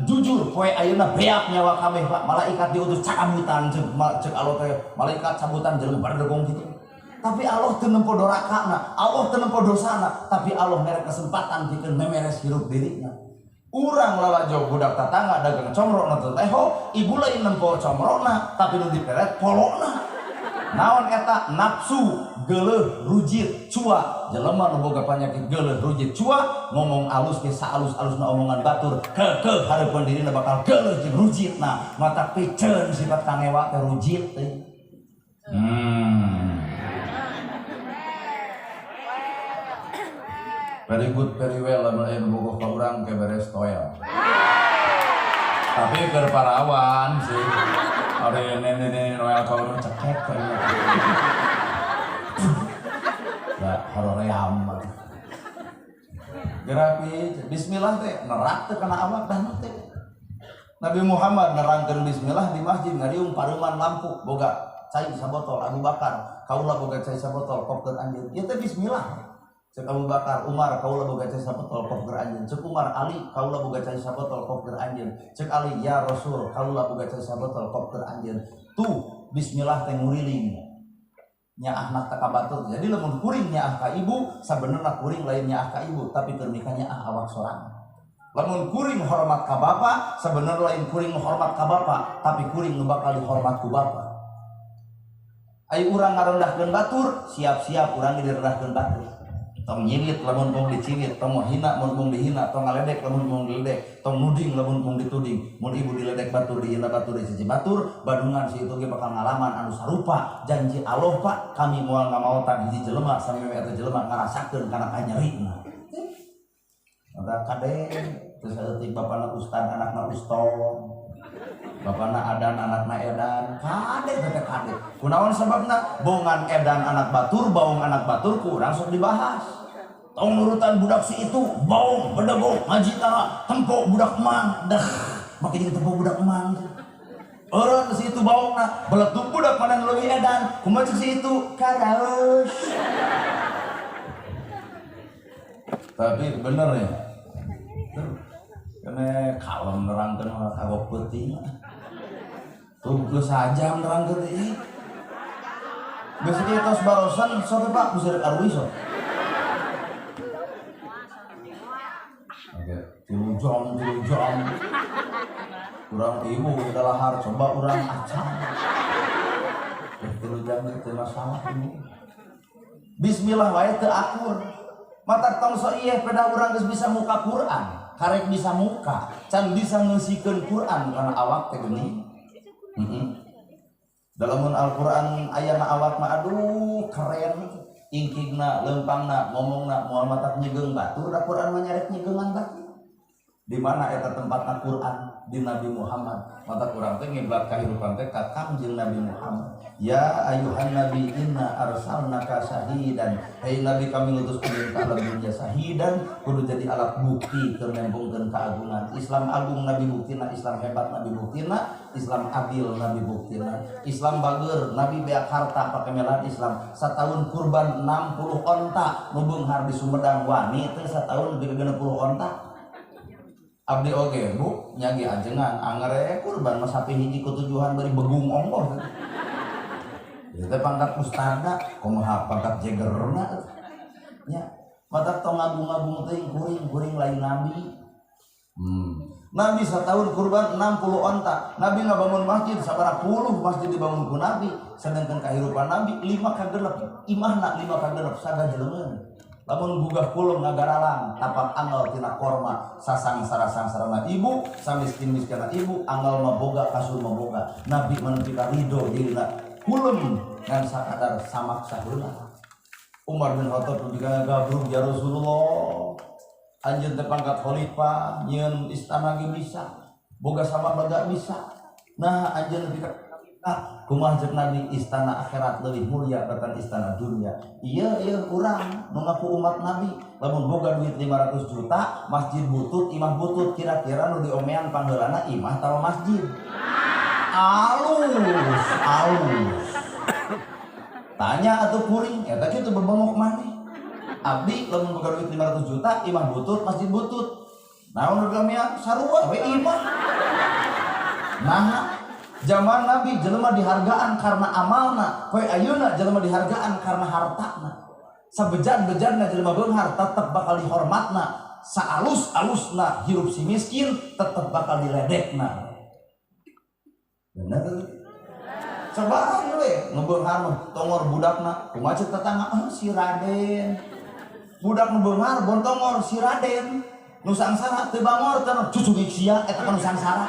jujur poe ayeuna beak nyawa kabeh Pak. Malaikat diutus cabutan ceuk Allah teh malaikat cabutan jeung bardegong kitu. Tapi Allah teu nempo dorakana, Allah teu nempo dosana, tapi Allah mere kesempatan pikeun memeres hirup dirina. Urang lalajo budak tetangga dagang comro nonton leho, ibu lain nempo comrona, tapi nu diperet polona. Naon eta nafsu geuleuh rujit cua, jelema nu boga panyakit geuleuh rujit cua, ngomong alus ge saalus-alusna omongan batur, keukeuh hareupeun dirina bakal geuleuh jeung rujitna, mata piceun sifat kangewa teh rujit teh. Very good, very well, lamun aya nu bogoh ka urang ke beres toel. Tapi keur parawan sih. Ada nenek noel ka urang cekek kayaknya. Da haroream. Gerapi bismillah teh nerak teh kana awak dah teh. Nabi Muhammad nerangkeun bismillah di masjid ngariung pareuman lampu boga cai sabotol Abu Bakar, kaula boga cai sabotol kopter anjeun. Ieu teh bismillah. Cek Abu Bakar, Umar, kaula boga cai sabotol kopter anjeun. Cek Umar, Ali, kaula boga cai sabotol kopter anjeun. Cek Ali, ya Rasul, kaula boga cai sabotol kopter anjeun. Tuh, bismillah teh nguriling. Nyaah nak ka batur. Jadi lamun kuring nyaah ka ibu, sabenerna kuring lain nyaah ka ibu, tapi keur nikah nyaah awak sorangan. Lamun kuring hormat ka bapa, sabenerna lain kuring hormat ka bapa, tapi kuring nu bakal dihormat ku bapa. Ayo urang ngarendahkeun batur, siap-siap urang direndahkeun batur. Tong nyirit lamun mung dicirit, tong hina mun mung dihina, tong ngaledek lamun mung diledek, tong nuding lamun mung dituding. Mun ibu diledek batur, dihina batur, dicicing batur, badungan si itu ge bakal ngalaman anu sarupa. Janji Allah Pak, kami moal ngamaotan hiji jelema sami eta jelema ngarasakeun kana kanyerina. Ada kade, terus saeutik bapana ustad, anakna uston. Bapana adan, anakna edan, kade teh kade. Kunaon sababna? Bongan edan anak batur, baung anak batur kurang sok dibahas. Tong nurutan budak si itu, baung, bedegong, ngajita, tempo budak mang, dah, makin tempo budak mang. Orang si itu baungna, beletuk budak mana leuwih edan, kumaha si itu karaos. Tapi bener ya. Kene kalem nerangkeun mah kagok peuting. Tuh geus sajam nerangkeun ieu. Geus kieu tos barosan sok Pak bisa arwi sok. Oke, 3 jam. Urang ibu kita lahar coba urang acan. 3 jam teh masalah ini. Bismillah wae teu akur. Matak tong so ieu peda urang geus bisa muka Quran. Karek bisa muka, can bisa ngeusikeun Quran karena awak teh geuning. Dalam Al-Quran ayana awak mah aduh keren, ingkigna, lempangna, ngomongna, moal matak nyegeung batur, da Quran mah nyarek nyegeungan batur. Di mana eta tempatna Quran? Di Nabi Muhammad. Mata Quran teh ngiblat kahirupan teh ka Kangjeng Nabi Muhammad. Ya ayuhan nabi inna arsalnaka syahidan. Hai nabi kami ngutus anjeun ka alam dunya syahidan, kudu jadi alat bukti keur nembongkeun keagungan. Islam agung nabi buktina, Islam hebat nabi buktina, Islam adil nabi buktina. Islam bager nabi beak harta pake melan Islam. Sataun kurban 60 onta nu beunghar di Sumedang wani teh sataun lebih 60 onta. Abdi oge bu nyagi ajengan angere kurban mah sapi hiji ku tujuan bari begung ongkoh. Ieu teh pangkat ustadna kumaha pangkat jegerna nya matak tong ngagung-ngagung teuing kuring lain nabi. Nabi satahun kurban 60 onta. Nabi ngabangun masjid sabaraha puluh masjid dibangun ku nabi, sedangkan kahirupan nabi 5 ka 6 imahna 5 ka 6 sagajeleungeun. Lamun gugah kulum ngagaralang tapak angel tina korma sasang sarasang-sarana ibu samiskin-miskina ibu angel maboga kasul maboga nabi menepika ridho dirina kulum ngan sakadar samak saheula. Umar bin Khattab juga gabrug ya Rasulullah anjeun teh pangkat khalifah nyieun istana ge bisa boga sama baga bisa Nah anjeun lebih kumaha jeung Nabi istana akhirat leuwih mulia batan istana dunia. Ieu urang nu ngaku umat Nabi lamun boga duit 500 juta masjid butut imah butut kira-kira nu diomean panggeulana imah tawa masjid alus tanya atuh kuring eta kitu bebengok maneh abdi lamun boga duit 500 juta imah butut masjid butut naon nu diomean sarua we imah. Nah zaman Nabi jelema dihargaan karena amalna, poe ayeuna jelema dihargaan karena hartana. Sabejad-bejadna jelema beunghar tetep bakal dihormatna, saalus-alusna hirup si miskin tetep bakal diledekna. Bener? Cobaan we ngebeunghar tongor budakna, kumaha ceuk tetangga si Raden. Budak nu beunghar bontongor si Raden. Nu sangsara teu bangor teh cucugik sia eta kan nu sangsara.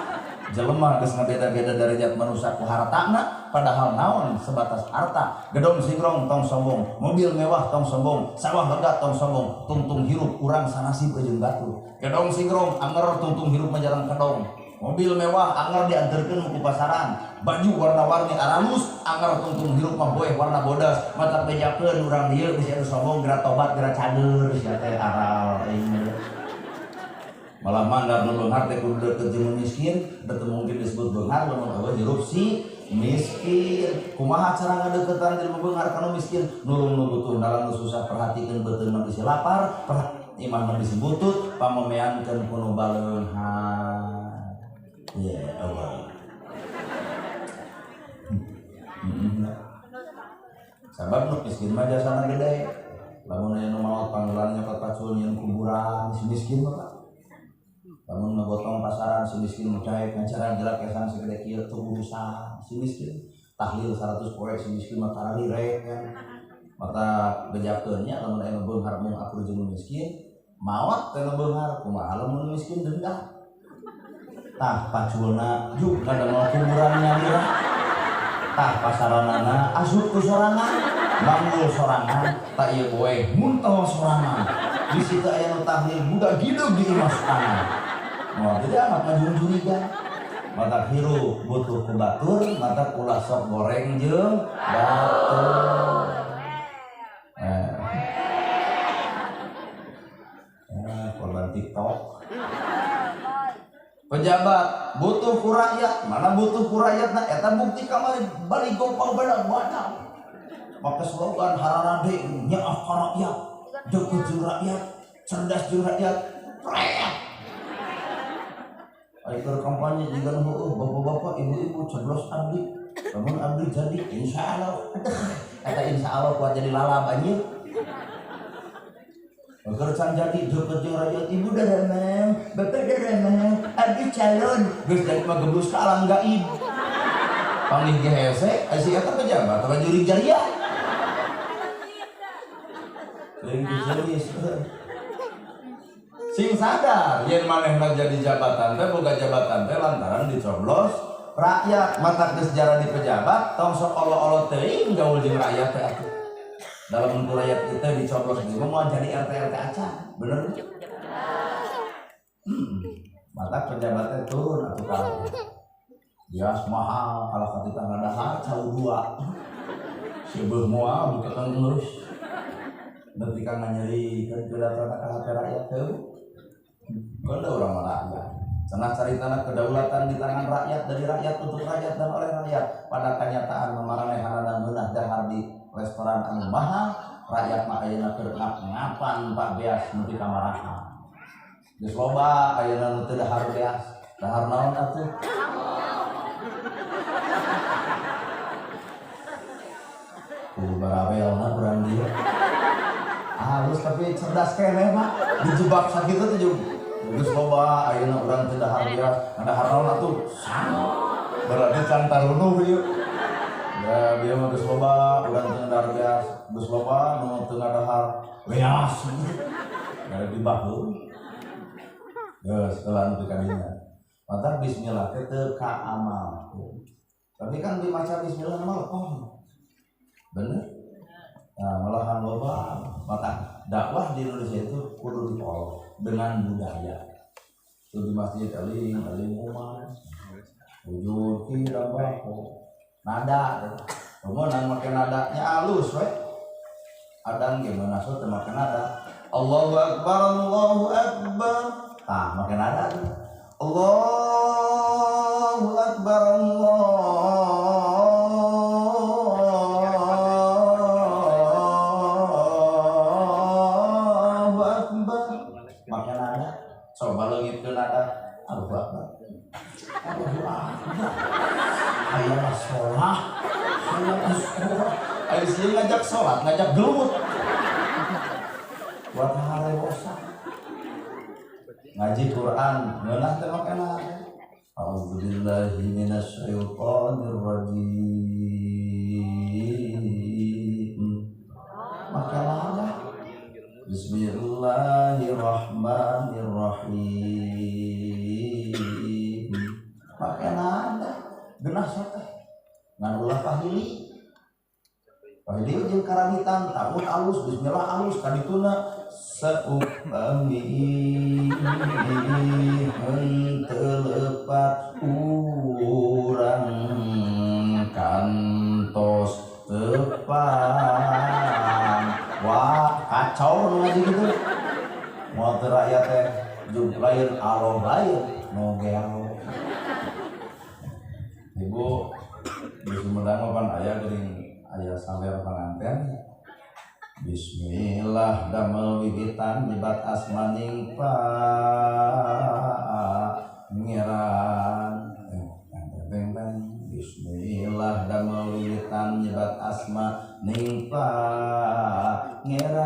Jelema geus ngabeda-beda derajat manusia ku hartana padahal naon sebatas harta gedong singrong tong sombong mobil mewah tong sombong sawah lega tong sombong tungtung hirup urang sanasib jeung batur gedong singrong anger tungtung hirup majarang kedong mobil mewah anger dianterkeun ku pasaran baju warna-warni aralus anger tungtung hirup mah boeh warna bodas matak bejakeun urang dieu geus anu sombong geura tobat geura cager sia teh aral malah mangga nu beunghar teh kudu deukeut jeung miskin teu mungkin disebut beunghar lamun eueuh hirup si miskin. Kumaha cara ngadeuketan jeung beunghar kana miskin? Nulung nu butuh dalam nu susah perhatikeun beuteun mah bisi lapar, iman mah bisi butut, pamemeankeun ku nu baleunghar. Ya Allah. Sabab nu miskin mah jasana gede. Lamun aya nu maot panggelan nyokot pacul nyeun kuburan si miskin mah lamun ngegotong pasaran si miskin mucaik ngacara gerak kesan segede kieu teu urusan si miskin tahlil 100 poe si miskin mah tarari rek kan mata bejakeun nya lamun aya beunghar mung akur jeung miskin maot teh beunghar kumaha lamun miskin denda tah paculna juk kada mau kuburan nyamira tah pasaranana asup ku sorangan banggul sorangan tak ieu poe muntah sorangan di situ aya nu tahlil budak gidug di imah tangan. Mau jadi amat majung curiga mata hirup butuh ke batur mata ulah sok goreng jeung batur korban TikTok pejabat butuh ku rakyat mana butuh ku rakyat nah eta bukti kamari baligo pangbadak-badak make slogan haranade nyaah ka rakyat deukeut jeung rakyat cerdas jeung rakyat Aikor kampanye juga bapak-bapak, ibu-ibu coblos abdi, namun abdi jadi insya Allah. Kata insya Allah kuat jadi lalap anjir. Agar can jadi deket jeung rakyat ibu daramang, bapak daramang, abdi calon, geus jadi mah geblus ka alam gaib. Panggih ge hese, asi eta pejabat atau juri jariah. Lain geus sing sadar yen manehna jadi jabatan teh boga jabatan teh lantaran dicoblos rakyat mata geus jara di pejabat tong sok olo-olo teuing gaul jeung rakyat teh atuh dalam bentuk rakyat kita dicoblos juga mau jadi RT acan bener mata pejabatnya turun atuh kalau bias mahal kalau kita ngadahar cau dua sebeuh moal bukan ngurus nanti kan nyeri kan kedatangan ka hati rakyat teh kada orang rakyat. Cenah caritana kedaulatan di tangan rakyat dari rakyat untuk rakyat dan oleh rakyat. Pada kenyataan mamaranehana meunah dahar di restoran anu mahal, rakyat mah ayeuna keur ngapan Pak Beas nepi ka maraha. Geus loba ayeuna nu teu dahar beas. Dahar naon atuh? Barabelna kurang dia. Halus tapi cerdas kene mah dijebak sakitu teh juga. Geus loba ayeuna urang teu dahar beas, dahar naon atuh? Berarti can tarunuh ieu. Ya bieu mah geus loba urang teu dahar beas, geus loba nu teu dahar beas. Ya dibaheum. Geus kelan teu kadinya. Mata bismillah teh ka amal. Tapi kan di maca bismillah mah bener. Nah, malahan loba maka dakwah di Indonesia itu kudu dipolong dengan budaya. Itu di masjid aling umat. ujung kira baku nada kemudian makin nadanya halus we adang gimana so makin nada Allahu Akbar makin nada Allahu Akbar Allahu Akbar makin nada coba leungit ke nada Allahu Akbar ayo sholat ayo sih ngajak sholat ngajak gelut buat hari bosan ngaji Quran ngeunah teh makana a'udzubillahi minasyaitonir rajim makana bismillahirrahmanirrahim makana genah sateh ngan ulah pahili jeung karamitan takut alus bismillah alus kadituna seupami henteu urang kantos tepang wah kacau nu ngaji gitu moal teu rakyat teh jeung lain aloh lain nogel ibu di Sumedang pan aya geuning aya sawer panganten bismillah damel wiwitan nyebat asmaning pangeran bismillah damel wiwitan nyebat asmaning pangeran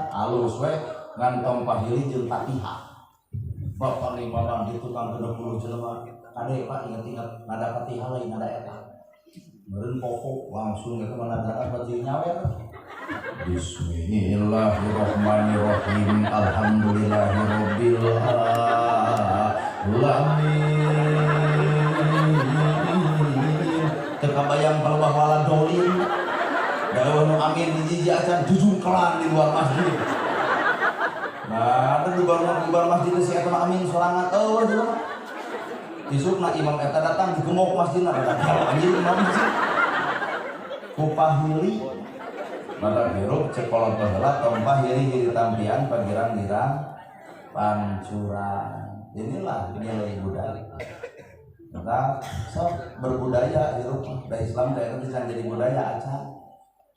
alus we ngantong pahili jeung Fatihah Bapak Limaman di tukang 20 jelema kade Pak inget-inget nada Fatihah lain nada eta meureun pokok langsung eta nada baju nyawer Bismillahirrahmanirrahim alhamdulillahirabbil alamin teu kabayang kalebah wala dolin daun nu amin hiji acan jujung kelan di luar masjid nah ada di luar masjid si eta amin sorangan eueuh jelema isukna imam eta datang di gemuk masjidna ada anjing imam masjid kupahili mata hirup cekolot baheula tong pahili tampian pagirang-girang pancuran inilah nilai budaya maka sok berbudaya hirup da Islam da eta bisa jadi budaya acan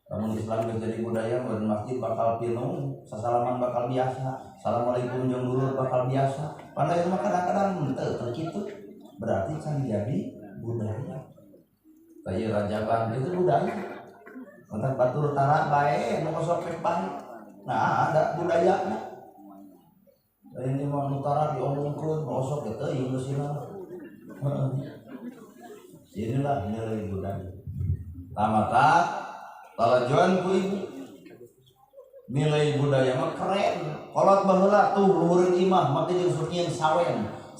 namun Islam bisa jadi budaya meureun masjid bakal pinuh sasalaman bakal biasa assalamualaikum jeung dulur bakal biasa pandai mah kadang-kadang teu kitu berarti can jadi budaya kayak rajaban itu budaya tentang batur tara bae nu kosopek bae nah ada budayana ini mah nutara diomongkeun kosok teh teuing geusina inilah nilai budaya tamata talajuan ku ibu nilai budaya mah keren kolot baheula tuh luhureun imah make jeung surnyieun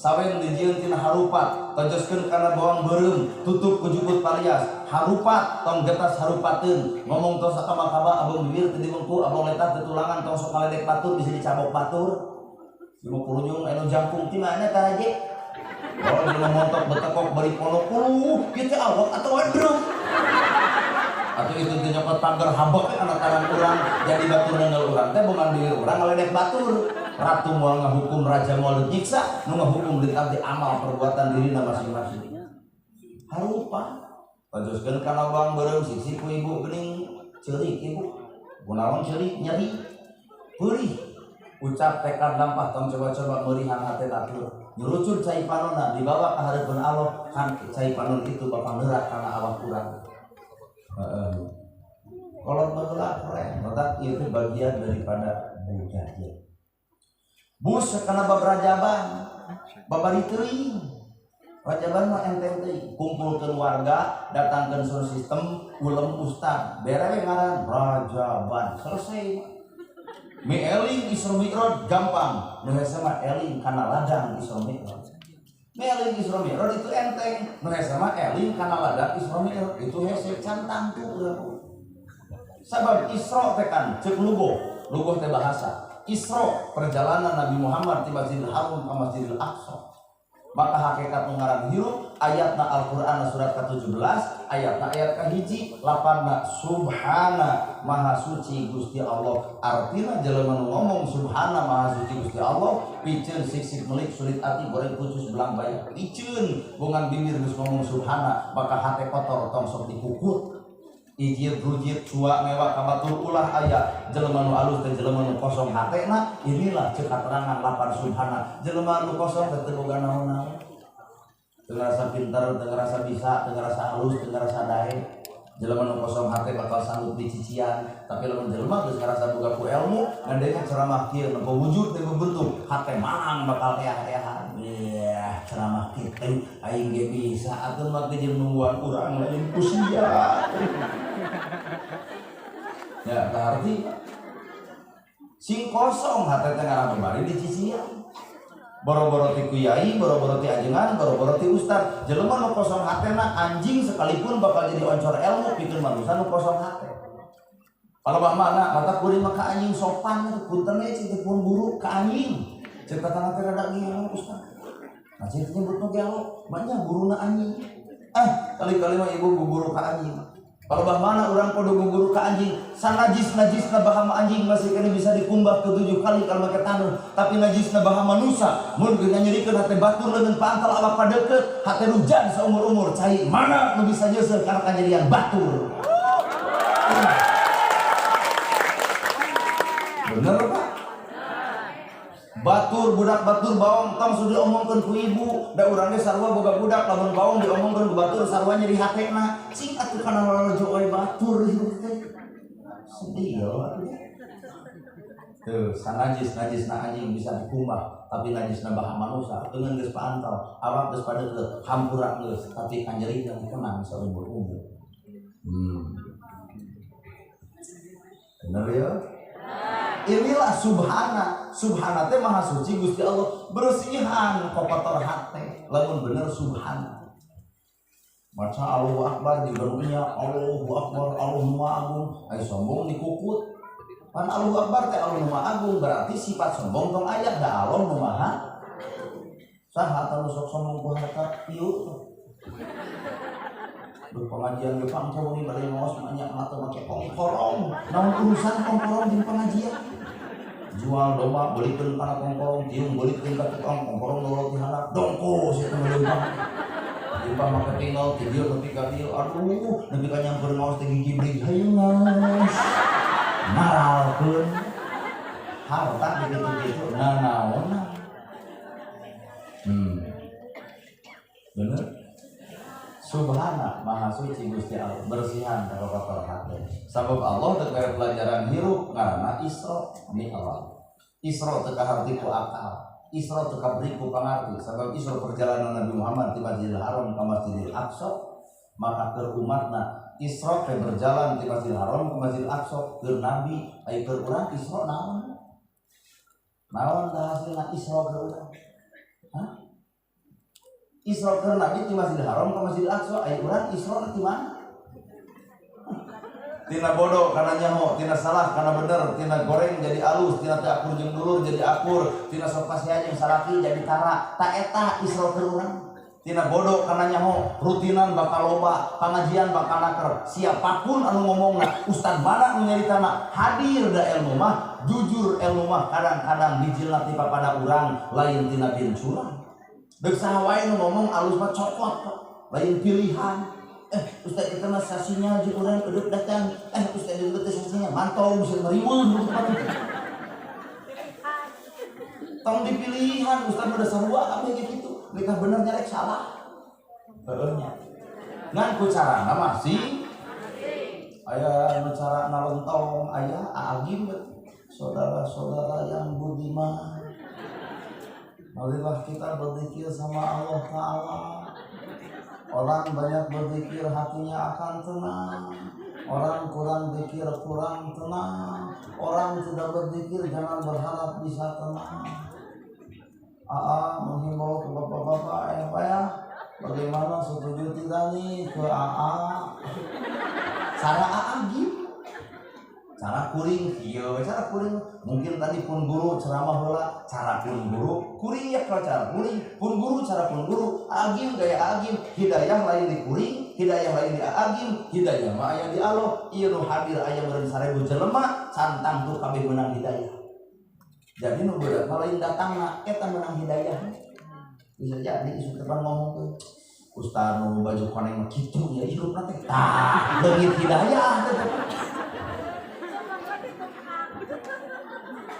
sawen dijieun tina harupat tojoskeun kana bawang beureum tutup ku juput parias harupat tong getas harupateun ngomong tos sakaba-kaba abang bibir teu dimengku abang letat tetulangan tong sok ngaledek batur bisa dicabok batur 50 nyung anu jangkung ti mana tah aje kalau di montok betekok bari pono kieu teh awak atuh wadruk atau itu nyokot pagar habak anak tangan urang jadi batur ngeul urang teh bukan diri urang ngaledek batur ratu moal ngahukum raja moal nyiksa nu ngahukum di abdi amal perbuatan dirina masing-masing harupa pajoskeun kana bawang beureum sisi ku ibu geuning ceurik ibu kunaon ceurik nyeri peurih ucap tekad lampah tong coba-coba meurihan hate batur nyurucur cai panonna dibawa ka hareupeun Allah kan cai panon itu bapak neurak kana awak urang kolot baheula keren mata ieu teh bagian daripada budaya bus kana babarajaban babari teuing rajaban mah enteng teuing kumpulkeun warga datangkeun sound system ulem ustad bere ngaran rajaban selesai mi eling Isra Mi'raj gampang nu hese mah eling kana ladang Isra Mi'raj mi eling Isra Mi'raj itu enteng nu hese mah eling kana ladang Isra Mi'raj itu hese cantang tuh sabab Isra teh kan ceuk lugoh teh bahasa Isra perjalanan Nabi Muhammad di Masjidil Haram ke Masjidil Aqsa Maka hakikat ngaran hirup ayatna Al-Qur'an surat ke-17 ayatna ayat kahiji lapanna subhana maha suci Gusti Allah. Artina jelema nu ngomong subhana maha suci Gusti Allah piceun sik-sik melik sulit ati goreng kucus belang bayar piceun bungan bibir geus ngomong subhana maka hate kotor tong sok dikukut ijir rujit cua mewah kabatur ulah aya jelema nu alus teh jelema nu kosong hatena. Inilah cek katerangan lapan subhana jelema nu kosong teh teu boga naon-naon teu ngarasa pinter teu ngarasa bisa teu ngarasa alus teu ngarasa dae. Jelema nu kosong hate bakal sanggup dicician tapi lamun jelema geus ngarasa boga ku ilmu ngandeungan ceramah kieu nempo wujud teh bentuk hate manang bakal eah-eahan ceramah kitu aing ge bisa atuh mah jeung nungguan urang lain kusia. Ya berarti sing kosong hate teh ngaran kembali dicician. Boro-boro ti kuyai, boro-boro ti ajengan, boro-boro ti ustad. Jelema nu kosong hatena anjing sekalipun bakal jadi oncor ilmu pikeun manusia nu kosong hate. Kalau mana mata kuring mah ka anjing sopan punten we cing pun guru ka anjing. Cek katana teh rada gelo ustad. Nah cing nyebutna gelo, banyak guruna anjing. Kali-kali mah ibu guru ka anjing. Kalau mana orang kudu guguru ke anjing, sanajis-najisna bahama anjing masih kena bisa dikumbah ke 7 kali kalau make taneuh, tapi najisna bahama manusia mun geus nyerikeun hate batur leungeun pantal awak padeukeut, hate rujan saumur-umur cai mana nu bisa nyeuseul karena kejadian batur. Bener Pak? Batur budak batur bawang tong sudah diomongkeun ku ibu da urang ge sarua boga budak lamun bawang diomongkeun ku batur sarua nyeri hatena cing atuh kana lolojo we batur hirup teh sedih ya tuh sanajis-najisna anjing bisa dikumbah tapi najisna baha manusia dengan geus paantal awak geus padeukeut hampura geus tapi kanjeri yang tenang saumur-umur. Bener ya? Inilah subhana teh maha suci Gusti Allah bersihan kotor hate lamun bener subhana maca Allahu Akbar di barunya Allahu Akbar Allahu Agung ai sombong dikukut pan Allahu Akbar teh Allahu Agung berarti sifat sombong tong aya da Allah nu maha saha anu sok sombong ku harta pieu pengajian ge pangcau ni bari ngaos banyak mata make kongkorong naon urusan kongkorong jeung pengajian jual domba beulikeun kana kongkorong jeung beulikeun ka tukang kongkorong nolot dihalak dongko sia teh leumpah leumpah make tinggal ti dieu nepi ka dieu aduh nepi ka nyampeun ngaos teh gigi brig hayeung ngaos maralkeun harta dikitu-kitu nanaonna bener. Subhana maha suci Gusti Allah bersihan dari kotor hati. Sabab Allah teu kaya pelajaran hirup ngaranna Isra ni Allah. Isra teu kaharti ku akal. Isra teu kabri ku pangarti. Sabab Isra perjalanan Nabi Muhammad ti Masjidil Haram ka Masjidil Aqsa maka keur umatna Isra teh berjalan ti Masjidil Haram ka Masjidil Aqsa keur Nabi ai keur urang Isra naon? Naon da hasilna Isra keur urang? Isra keur Nabi ti Masjidil Haram ka Masjidil Aqsa ai urang Isra ti mana? Tina bodoh kana nyaho, tina salah kana bener, tina goreng jadi alus, tina teu akur jeung dulur jadi akur, tina sok pasihan jeung salaki jadi tara. Ta eta Isra keur urang. Tina bodoh kana nyaho, rutinan bakal loba, pengajian bakal naker. Siapapun anu ngomongna, ustad mana nu nyaritana hadir da ilmu mah, jujur ilmu mah kadang-kadang dijilna ti papada urang lain tina bin curang. Dek saha wae nu ngomong alus mah cokot lain pilihan. Ustaz kita mah sasinya jeung urang kedeuk datang. Ustaz itu teh sasinya mantong bisa meriweuh gitu. Tong dipilihan ustaz udah sarua apa gitu. Mereka bener nyarek salah. Heueuh nya. Ngan ku carana masih aya anu carana lentong aya agim saudara-saudara yang budiman. Marilah kita berzikir sama Allah Ta'ala. Orang banyak berzikir hatinya akan tenang. Orang kurang zikir kurang tenang. Orang sudah berzikir jangan berharap bisa tenang. Menghimbau ke bapak-bapak ayah-ayah, bagaimana setuju tidak nih ke Sarah gitu. cara kuring kieu cara kuring mungkin tadi pun guru ceramah heula cara pun guru kuring ya cara kuring pun guru cara pun guru agim gaya agim hidayah lain di kuring hidayah lain di agim hidayah mah aya di Allah ieu nu hadir aya meureun 1000 jelema santang tuh kabeh menang hidayah jadi nu beureuh lain datangna eta menang hidayah bisa jadi isu depan ngomong tuh Ustaz nu baju koneng mah kitu ya hidupna teh tah leungit hidayah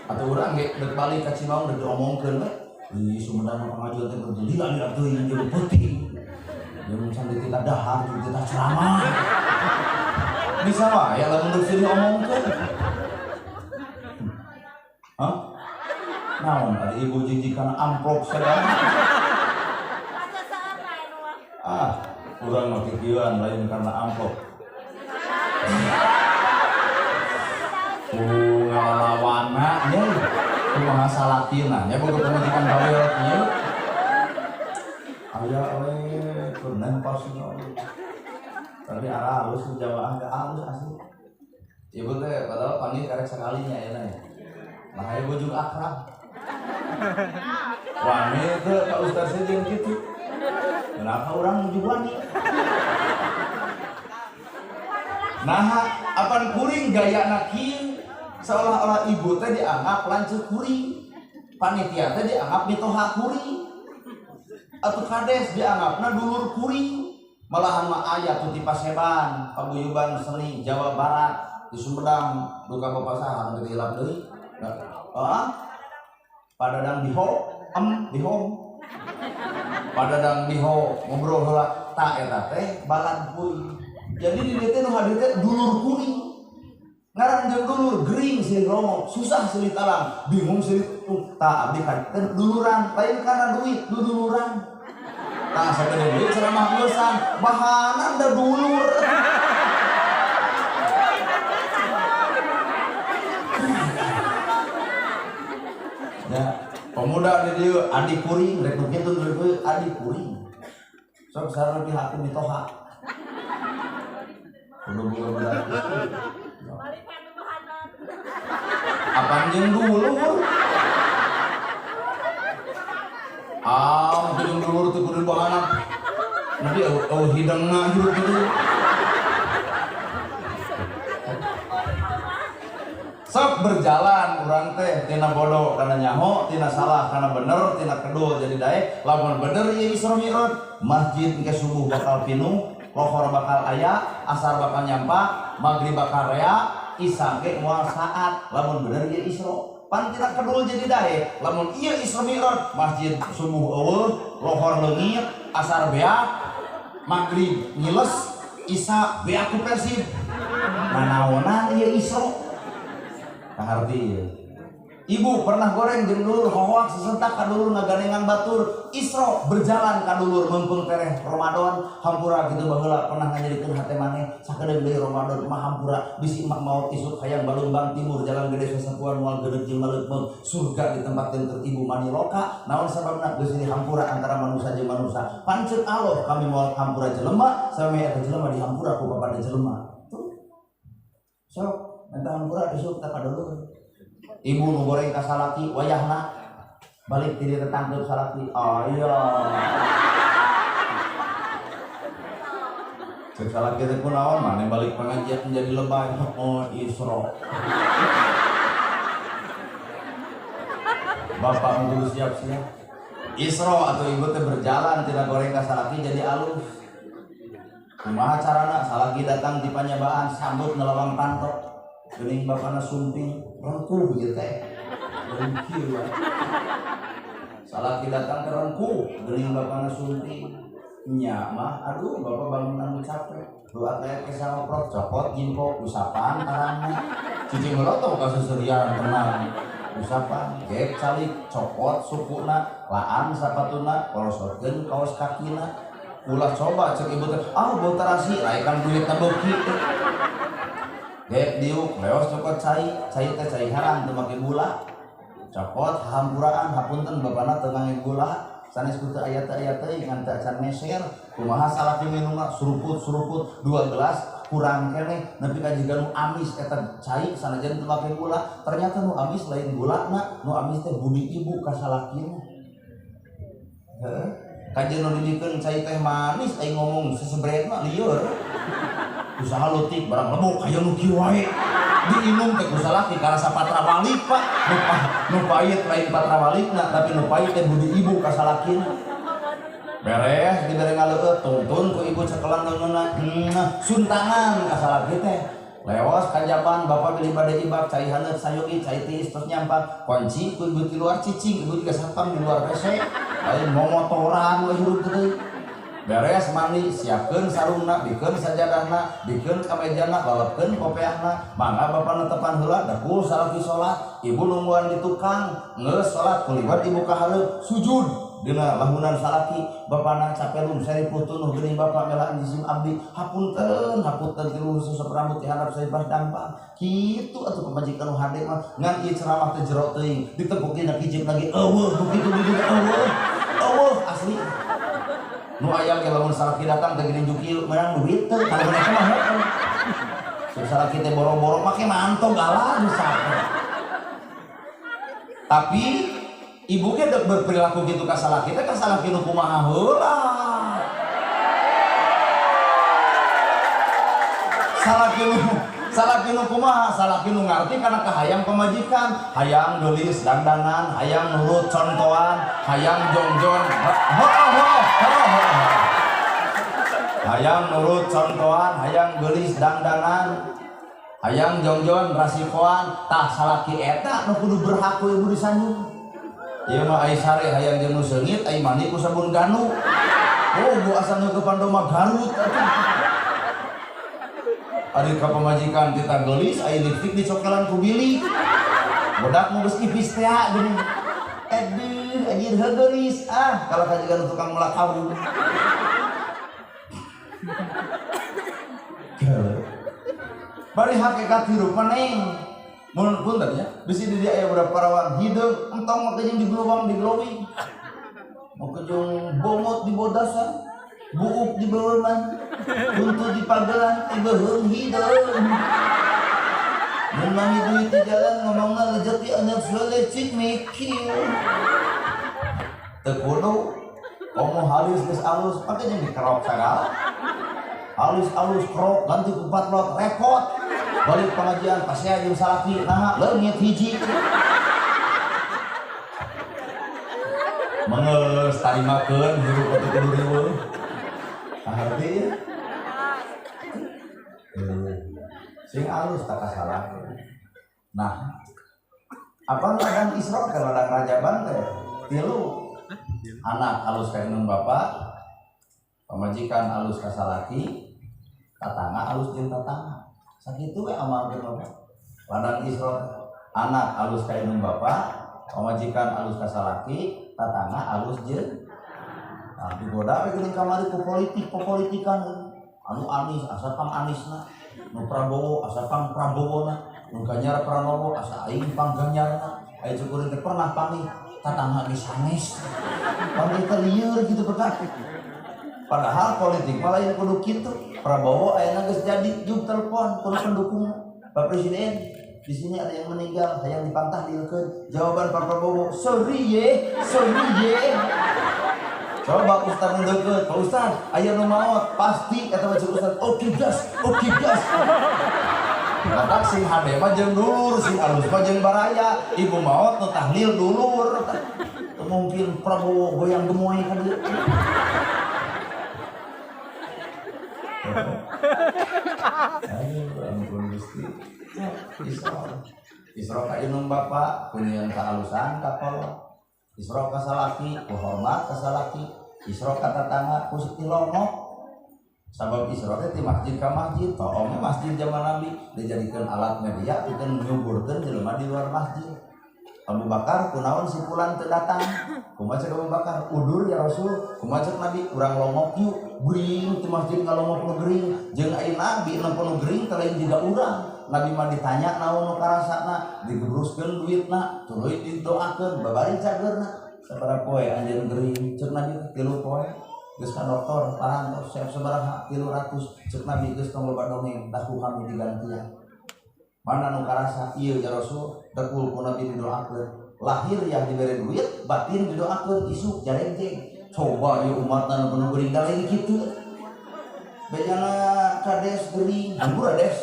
atau urang ge dek balik ka Cimaung dek diomongkeun we di Sumedang pengajian teh bergila-gila teuing jeung peuting jeung sampai kita dahar jeung kita ceramah bisa wae lamun deuk sini omongkeun hah naon tadi ibu jijikan amplop segala kurang mah kikieuan lain karena amplop ngalawana nya kumaha salatina nya boga pematikan bawel kieu aya we keunang pasna tapi arah halus jawaan teh halus asli ibu teh padahal panggil karek sakalinya ya nya nah ibu juga akrab wani teh ka ustaz jeung kitu kenapa orang menuju wani nah apan kuring gaya nakin seolah-olah ibu teh dianggap lanceuk kuring panitia teh dianggap mitoha kuring atau kades dianggapna dulur kuring malahan mah aya tuh di Paseban paguyuban seni Jawa Barat di Sumedang duka papasahan teu hilap deui padadang dihom padadang diho ngobrol heula ta eta teh balad kuring jadi di dieu teh nu hadir teh dulur kuring ngaran jeung dulur gering silih romo susah silih talang bingung silih ta abdi ka teh duluran lain kana duit duluran tah sagede deui ceramah ngeusan bahanan da dulur ya pemuda di dieu adik kuring rek nu kitu deui adik kuring sok sareng di hakim mitoha kudu buka apaan jeung dulur jeung dulur teu kudu bahanap nanti hidangna hirup kitu sok berjalan urang teh tina bodoh kana nyaho tina salah kana bener tina kedul jadi daek lamun bener ieu Isra Mi'raj masjid ke subuh bakal pinuh lohor bakal aya asar bakal nyampak maghrib bakal rea isya ge moal saat lamun bener ieu Isra pan tina kedul jadi daek lamun ieu Isra Mi'raj masjid subuh eueuh lohor leungit asar beak maghrib ngiles isya beak ku persib nanaonan ieu Isra ngarti ya. Ibu pernah goreng jeung dulur hoak sesentak ka dulur ngagandengan batur Isra berjalan ka dulur meumpung tereh Ramadan hampura kitu baheula pernah ngajadikeun hate maneh sakedeung deui Ramadan mah hampura bisi mak maot isuk hayang Balumbang Timur jalan gede sasapuan moal geudeuk jeung maleupmeung surga ditempakeun keur ibu maniloka naon sababna geus dihampura antara manusia jeung manusia pancet Allah kami moal hampura jelema sami eta jelema dihampura ku bapada jelema tuh sok eta hampura isuk ka dulur ibu nu goreng ka salaki wayahna balik ti dieu tetangkeun salaki iya cek salaki teh kunaon maneh balik pengajian menjadi lebay oh Isra bapak kudu siap-siap Isra atau ibu teh berjalan tina goreng ka salaki jadi alus kumaha carana salaki datang di panyabaan sambut nelawang pantok geuning bapana sumping rengkuh gitu teh rengkieu salaki datang ke rengkuh geuning bapana sumping nya mah aduh bapak bangunan capek doa teh ke saoprot copot jimpo usapan tarangna cicing meloto ka seserian tenang usapan gek calik copot sukuna laan sapatuna kolosotkeun kaos kakina ulah coba cek ibu teh bau terasi lain kan duit taboki gek diuk leos copot cai teh cai haram teu make gula copot hampuraan hapunten bapana teu ngangge gula sanes kudu aya teh ngan teu acan meser kumaha salaki minumna suruput 2 gelas kurang kene nepi ka jiga nu amis eta cai sanajan teu make gula ternyata nu amis lain gulana nu amis teh budi ibu ka salakina heuh kajian nu didikeun cai teh manis aing ngomong sesebret mah lieur usaha leutik barang lebok aya nu kieu wae diinum teh ku salaki karasa patra balik Pak nu pait lain patra balikna tapi nu pait teh budi ibu ka salakina beres dibere ngaleueut tuntun ku ibu cekelan leungeunna suntangan ka salaki teh leos kajaban bapak beli bade ibak cai haneut sayogi cai tiis terus nyampak kunci ku ibu di luar cicing ibu juga satpam di luar WC lain momotoran we hirup teh beres mandi siapkeun sarungna bikeun sajadahna bikeun kamejana balepkeun kopeahna mangga bapak netepan heula dakul salaki salat ibu nungguan di tukang geus salat kulibat ibu ka hareup sujud dina lahunan salaki bapana capelum seripuh tunuh geuning bapak melaan jisim abdi hapunten tilu susep rambut diharap saya pas dampang kitu atuh pamajikan nu hade mah ngan ieu ceramah teh jero teuing ditepuk dina kijib lagi eueuh begitu eueuh asli nu aya ge lamun salaki datang teh geuning jukil menang duit teh kana mereka mah heueuh salaki teh boro-boro make mantong galah disate tapi ibu ge dek berperilaku gitu ka salaki teh ka salaki nu kumaha heula salaki nu kumaha salaki nu ngarti kana kahayang pamajikan hayang geulis dandanan hayang nurut contohan hayang jongjon hayang nurut contohan hayang geulis dandanan hayang jongjon rasikoan tah salaki eta nu kudu berhak ku ibu disanjung ieu mah ai sare hayang jeung nu seungit ai mandi ku sabun ganu oh bu asa nu kepando mah Garut ari ka pamajikan kita geulis ai lipstik dicokelan ku bilik budak nu geus ipis teh geuning aduh anjir heugelis kalau ka jiga nu tukang melakau bari hakikat hirup maneh mun punten ya bisi di dia aya urang parawan hideung entong mah kejeng diglowing mau kejeng bomot di bodasan buuk di beureman buntut di pagelan beuheung hideung mun mami duit di jalan ngomongna rezeki anak selecik mikir teu kudu komo halus geus alus pake jeung dikerok sagala halus krok ganti ku patlot repot balik pengajian pas saya jeung salaki nah leungit hiji mengeus tarimakeun hirup atuh kudu riweuh saharti sing alus tak kasalaki nah apa ladang Isra ka ladang Rajaban teh tilu anak alus ka indung bapak pamajikan alus ka salaki tatangga alus jeung tatangga sakitu we amalkeun bapak ladang Isra anak alus ka indung bapak pamajikan alus ka salaki tatangga alus jeung nah digoda we geuning kamari ku politikan anu Anis asa pang Anisna nu Prabowo asa pang Prabowona nu Ganjar Pranowo asa aing pang Ganjarna aya cukurin teh pernah panggih tatangga geus sanes panggih teh lieur kitu berkat padahal politik malah yang kudu kitu Prabowo ayeuna geus jadi juk telepon kudu pendukung Pak Presiden di sini ada yang meninggal hayang dipantah dieukeun jawaban Pak Prabowo sorry ye coba Ustaz ngeukeun Pak Ustaz aya nu maot pasti eta mah Ustaz oke gas maka sing hade mah jeung dulur sing alus mah jeung baraya ibu maot nu tahlil dulur mungkin Prabowo goyang gemoy ka dieu ampun Gusti Isra ka indung bapak punyeun ka alusan kapal Isra ka salaki ku hormat ka salaki Isra ka tatangga ku silongok sabab Isra teh ti masjid ka masjid toong masjid zaman Nabi dijadikeun alat media pikeun nyuburkeun jelema di luar masjid Abu Bakar kunaon si fulan teu datang kumaha cek Abu Bakar udur ya Rasul kumaha cek Nabi urang longok yuk geuring ti masjid ngalongok nu geuring jeung ai Nabi nempo nu geuring teh lain jiga urang Nabi mah ditanya naon nu karasana digebruskeun duitna tuluy didoakeun babari cageurna sabaraha poe anjeun geuring cek Nabi 3 poe geus ka dokter parantos siap sabaraha 300 ceuk Nabi geus tong loba dongeng daku kami digantian mana nu karasa ieu ya Rasul dekul ku Nabi didoakeun lahir yang diberi duit batin didoakeun isuk jarengjeng coba ieu umatna nu penuh geuring galeng kitu bejana kades geuring anggur ades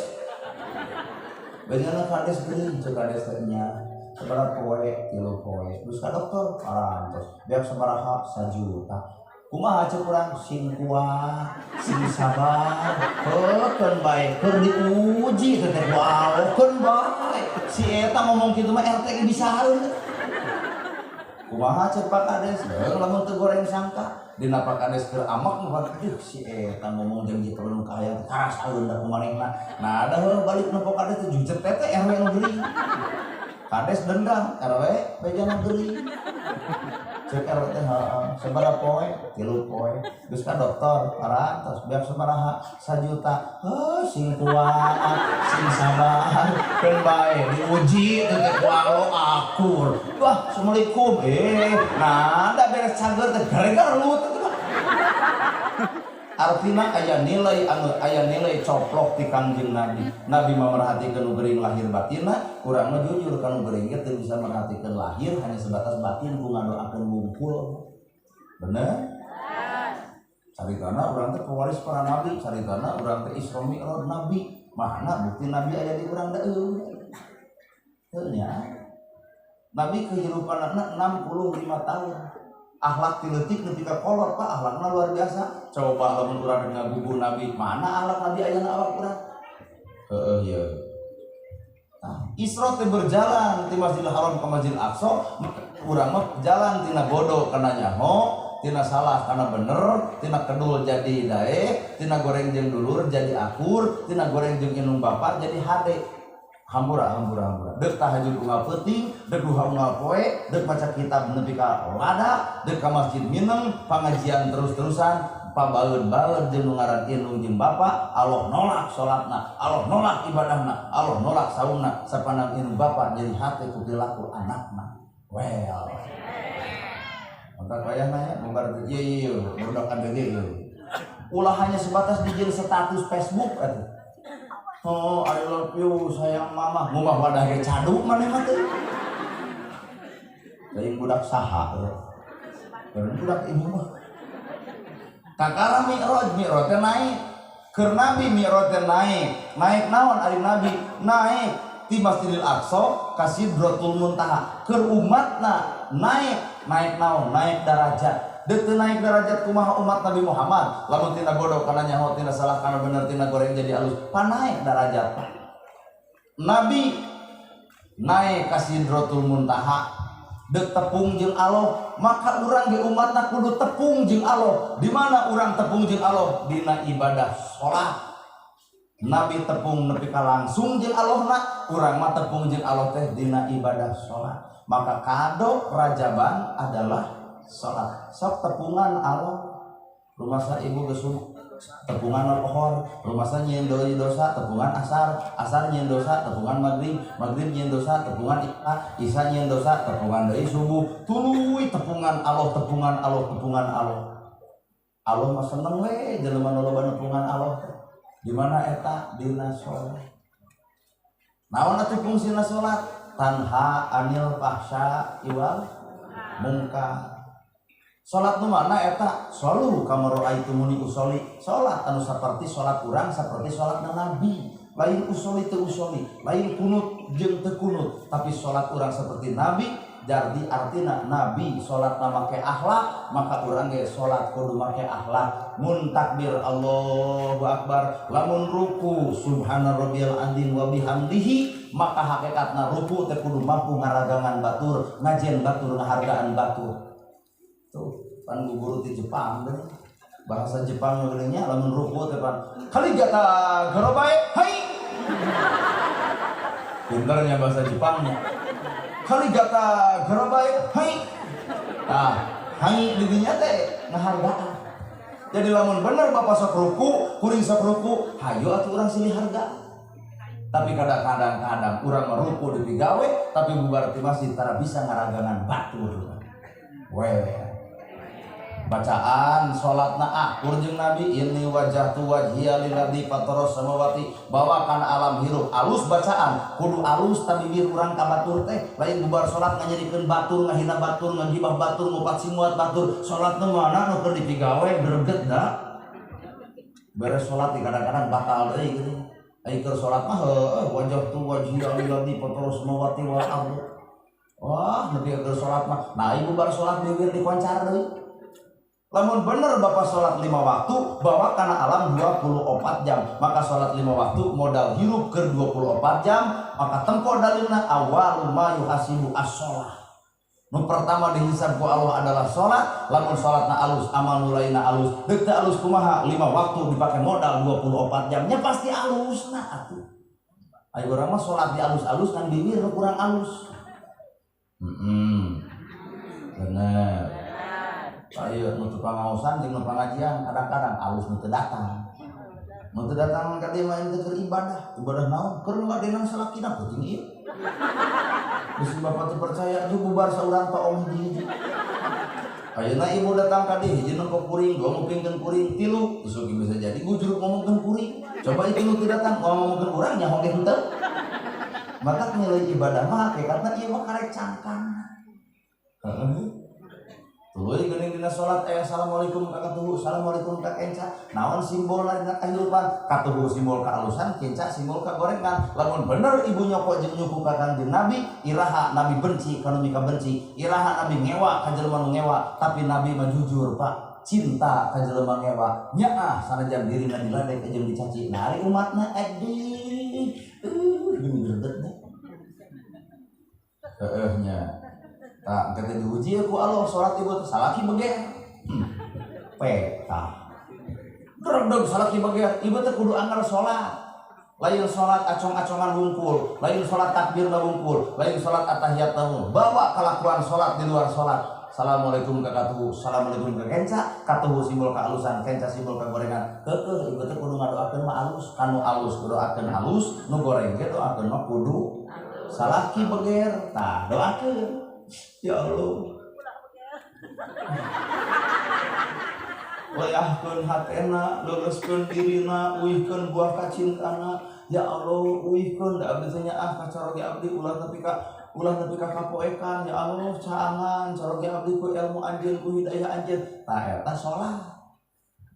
bejana kades geuring ceuk kades teh nya sabaraha poe 3 poe geus ka dokter parantos beak sabaraha 1 juta kumaha ceuk urang sing kuat sing sabar heukeun bae keur diuji teh teh waokeun bae si eta ngomong kitu mah RT ge bisaeun kumaha ceuk Pak Kades lamun teu goreng sangka dina Pak Kades keur amak mah si eta ngomong janji perlu kaya karasaeun da kumanehna nah ada heureung balik na Pak Kades teh jujet teh RW nu geuring Kades dendam RW bejana geuring cek RW teh sabaraha poe 3 poe geus ka dokter parantos beak sabaraha 1 juta sing kuat sing sabar keun bae diuji teh teh walau akur wah assalamualaikum nah da beres cager teh gara-gara lu teh artina aya nilai coplok ti Kangjeng Nabi Nabi mah merhatikeun nu geuring lahir batinna urang mah jujur kana geuring ge teu bisa merhatikeun lahir hanya sebatas batin ku ngadoakeun bungkul bener caritana urang teh pewaris para nabi caritana urang teh Isra Mi'raj nabi mana bukti nabi aya di urang da teu nya nabi kehidupanna 65 tahun akhlak tileutik nepi ka kolot Pak akhlakna luar biasa coba lamun urang ngagugu nabi mana akhlak nabi ayeuna awak urang ieu Isra teh berjalan ti Masjidil Haram ka Masjidil Aqsa urang mah jalan tina bodoh kana nyaho tina salah kana bener tina kedul jadi dae tina goreng jeung dulur jadi akur tina goreng jeung inung bapak jadi hade hambura deuk tahajud unggal peuting deuk duha unggal poe deuk maca kitab nepi ka lada deuk ka masjid mineng pangajian terus-terusan pabaeud-baeud jeung nu ngaran inung jeung bapa Allah nolak salatna Allah nolak ibadahna Allah nolak saumna sapanang inung bapa jadi hate ku perilaku anakna well maka kayana ya mungkar ieu budak kan gede ieu ulah hanya sebatas dijieun status Facebook atuh oh I love you sayang mama mumah wadah ge cadu maneh mah teh dari budak saha dari budak ibu mah kakara Mi'raj teh naik keur nabi Mi'raj teh naik naon ari nabi naik ti Masjidil Aqsa ka Sidratul Muntaha keur umatna naik naon naik derajat deuk teu naik derajat kumaha umat Nabi Muhammad lamun tina bodoh kana nyaho tina salah kana bener tina goreng jadi alus panaik derajat Nabi naik ka Sidratul Muntaha deuk tepung jeung Allah maka urang ge umatna kudu tepung jeung Allah di mana urang tepung jeung Allah dina ibadah salat Nabi tepung nepi ka langsung jeung Allahna urang mah tepung jeung Allah teh dina ibadah salat maka kado rajaban adalah salat sok tepungan Allah rumah sa ibu geus tepungan alkohol rumah sa nyieun dosa tepungan asar nyieun dosa tepungan maghrib nyieun dosa tepungan isya nyieun dosa tepungan deui subuh tuluy tepungan Allah Allah mah seneng we jelema nu loba nepungan Allah di mana eta dina salat naon atuh fungsina salat tanha anil fahsya wal munkar salat nu mana eta solu kamaro aitumuni usoli salat anu saperti salat urang saperti salatna nabi lain usoli teu usoli lain kunut jeung teu kunut tapi salat urang seperti nabi jadi artina nabi salatna make akhlak maka urang ge salat kudu make akhlak mun takbir Allahu akbar lamun ruku subhana rabbiyal azim wa bihamdihi maka hakikatna ruku teh kudu mampu ngaragangan batur ngajen batur ngahargaan batur tuh pan guru di Jepang deh bahasa Jepang ngeureungnya lamun ruku teh pan kaligata garobae hai pinternya bahasa Jepangnya kaligata garobae hai nah hai di dinya teh ngahargaan jadi lamun bener bapak sok ruku kuring sok ruku hayu atuh urang silih harga tapi kadang-kadang urang mah ruku di gawe tapi bubar ti masjid tara bisa ngaragangan batur wewe bacaan salatna akur jeung Nabi inni wajhatu wajhiya lilladzi fataras samawati bawa kana alam hirup alus bacaan kudu alus tabibir urang ka batur teh lain bubar salat nganyerikeun batur ngahina batur ngagibah batur ngupat simuat batur salatna mana nu keur dipigawe greget da beres salat kadang-kadang batal deui gitu ai keur salat mah wajhatu wajhiya lilladzi fataras samawati wal ardh wah nepi keur salat mah nah ibu bar salat bibir dikoncar deui. Lamun bener bapak sholat 5 waktu bawa kana alam 24 jam maka sholat 5 waktu modal hirup ke 24 jam maka tempo dalilna awal ma yuhasibu as-sholah nu pertama dihisab ku Allah adalah sholat lamun sholatna alus amal nulaina alus deuk teu alus kumaha 5 waktu dipake modal 24 jam nya pasti alus nah atuh aya urang mah sholat di alus-alus kan bibir kurang alus bener. Ayo nutup pangaosan jeung nu pengajian kadang-kadang alus nu teu datang. Nu teu datang ka dieu mah keur ibadah. Ibadah naon? Keur ngadenang salakina penting ieu. Geus Bapak teu percaya ju bubar saurang teh om hiji. Ayeuna ibu datang ka dieu hiji nu kuring, dua ngupingkeun kuring, tilu geus oge bisa jadi gujur ngomongkeun kuring. Coba itu nu teu datang ngomongkeun urang nya oge henteu. Maka nilai ibadah mah hakikatna ieu mah karek cangkang. Heeh. Tuluy geuning dina salat assalamualaikum ka katuhu assalamualaikum ka kenca naon simbol dina kahirupan katuhu simbol kaalusan kenca simbol ka gorengan lamun bener ibu nyoko jeung nyuku ka Kanjeng Nabi iraha Nabi benci kana mika benci iraha Nabi ngewa ka jelema nu ngewa tapi Nabi mah jujur Pak cinta ka jelema ngewa nyaah sanajan dirina diladek jeung dicaci nari umatna edi geuning gregetna nya tak kata diuji aku Allah sholat ibu salaki beger peta deg salaki beger ibu teh kudu anggar sholat lain sholat acong-acongan wungkul lain sholat takbir wungkul lain sholat atahiyat bawa kelakuan sholat di luar sholat assalamualaikum ka katuhu assalamualaikum ka kenca katuhu simbol ka alusan kenca simbol ka gorengan keukeuh ibu teh kudu ngadoakeun mah alus kanu alus kudu akeun alus nu goreng ge doakeun mah kudu salaki beger tah doakeun ya Allah wayahkeun hatena leureuskeun dirina uihkeun buah kacintana ya Allah uihkeun da abdi teh nyaah ka caroge abdi ulah nepi ka kapoekan ya Allah caangan caroge abdi ku ilmu anjeun ku hidayah anjeun tah eta salat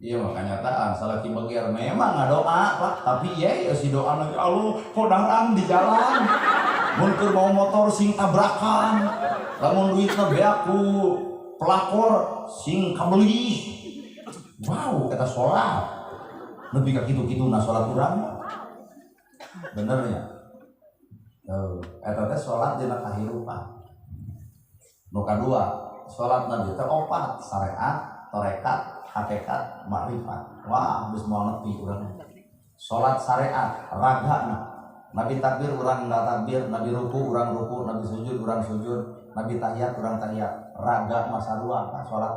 iya mah kanyataan salaki beger memang ngadoa Pak tapi ye si doa ya Allah kodarang di jalan mun keur mau motor sing tabrakan lamun duitna beaku pelakor sing kabeli wow eta salat nepi ka kitu-kituna salat urang bener nya eta teh salat dina kahirupan nu kadua salat nabi teh opat syariat tarekat hakikat makrifat wah geus moal nepi urang salat syariat ragana Nabi takbir urang da takbir Nabi ruku urang ruku Nabi sujud urang sujud Nabi tahiyat urang tahiyat raga masa dua ka salat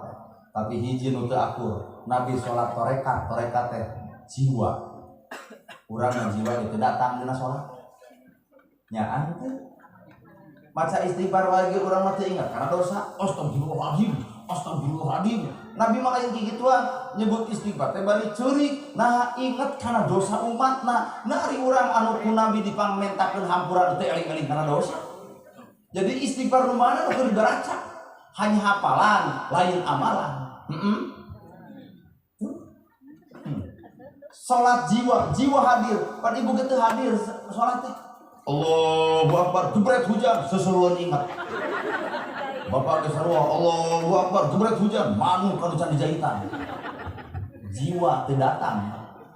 tapi hiji nu teu akur Nabi salat tarekat teh jiwa urang yang jiwa itu datang dina salat nyaan teh maca istighfar wae ge urang mah teu ingat karena dosa astagfirullahaladzim Nabi mah aya gituan nyebut istighfar teh bari ceurik nah inget kana dosa umatna nari urang anu ku Nabi dipangmentakeun hampuran teh eling-eling kana dosa jadi istighfar nu mana nu keur dibaraca hanya hafalan lain amalan salat jiwa hadir pan ibu teu hadir salat teh Allahu Akbar jebret hujan seseruan ingat Bapak kesarua Allahu Akbar jebret hujan manu kana can dijahitan jiwa teu datang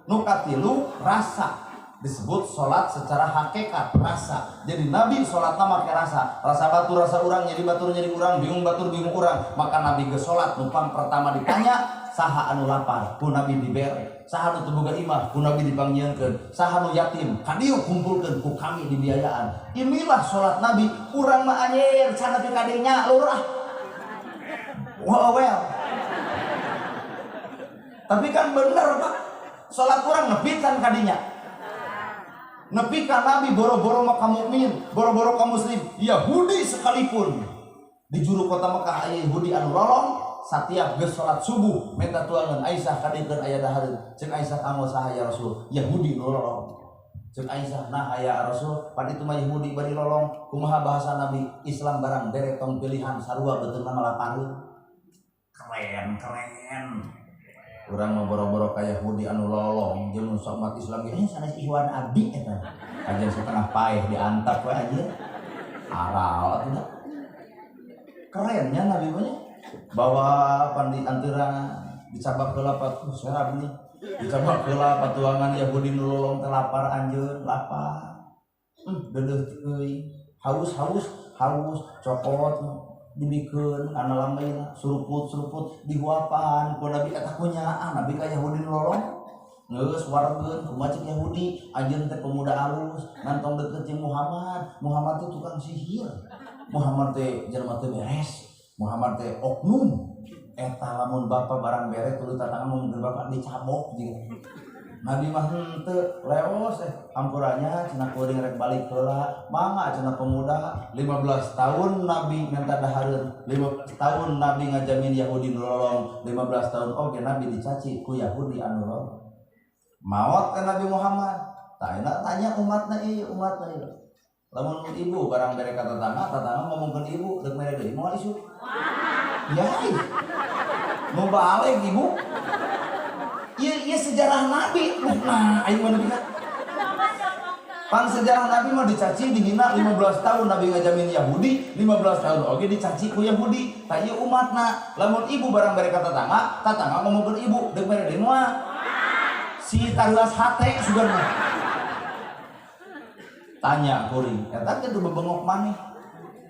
nu katilu rasa disebut salat secara hakikat rasa jadi Nabi salatna make rasa batur rasa urang jadi batur jadi urang bingung batur bingung urang maka Nabi ge salat numpang pertama ditanya saha anu lapar ku Nabi dibere saha anu teu boga imah ku Nabi dipanggieunkeun saha anu yatim kadieu kumpulkeun ku kami dibiayaan inilah salat Nabi urang mah anjeer can nepi ka dieu nya lurah well tapi kan bener Pak salat urang nepi kan ka dinya nepi ka Nabi boro-boro mah ka mukmin boro-boro ka muslim Yahudi sekalipun di juru kota Mekah aya Yahudi anu lolong setiap geus salat subuh minta tuangan Aisyah kadikeun aya dahareun ceuk Aisyah kamu saha ya Rasul Yahudi nu lolong ceuk Aisyah nah aya Rasul padi itu mah Yahudi bari lolong kumaha bahasa Nabi Islam barang bere tong pilihan sarua beuteungna malapareun keren urang mah boro-boro ka Yahudi anu lolong jeung sok umat Islam ge sanes ihwan abdi eta aja setengah paeh diantap we aja aral atuh kerennya Nabi banyak bawa pandi antara dicabak heula patuh serab nih dicabak heula patuangan Yahudi nu lolong teh lapar anjeun lapar deudeuh teuing haus cokot dibikeun kana lambeuna suruput dihuapan ku Nabi eta kunyaan Nabi ka Yahudi nu lolong geus wargeun kumaha cek Yahudi anjeun teh pemuda alus nantong deukeut jeung Muhammad teh tukang sihir Muhammad teh jelema teu beres Muhammad teh oknum eta lamun bapak barang beres tuluy tatangan mun bapak dicabok jeung Nabi mah henteu leos ampurannya cenah kuring rek balik heula mangga cenah pemuda 15 tahun Nabi minta dahareun 15 tahun Nabi ngajamin Yahudi nu lolong 15 tahun oge Nabi dicaci ku Yahudi anu lolong maot ka Nabi Muhammad tanya umatna ieu lamun ibu barang bere ka tetangga ngomongkeun ibu deuk mere deui moal isu ya mau balik ibu iya sejarah Nabi nah aing mah nepi pan sejarah Nabi mah dicaci dihina 15 tahun Nabi ngajamin Yahudi 15 tahun oge dicaci ku Yahudi ta ieu umatna lamun ibu barang bere ka tetangga ngomongkeun ibu deuk mere deui moal si taruas hate sugan tanya kuring eta kitu bebengok maneh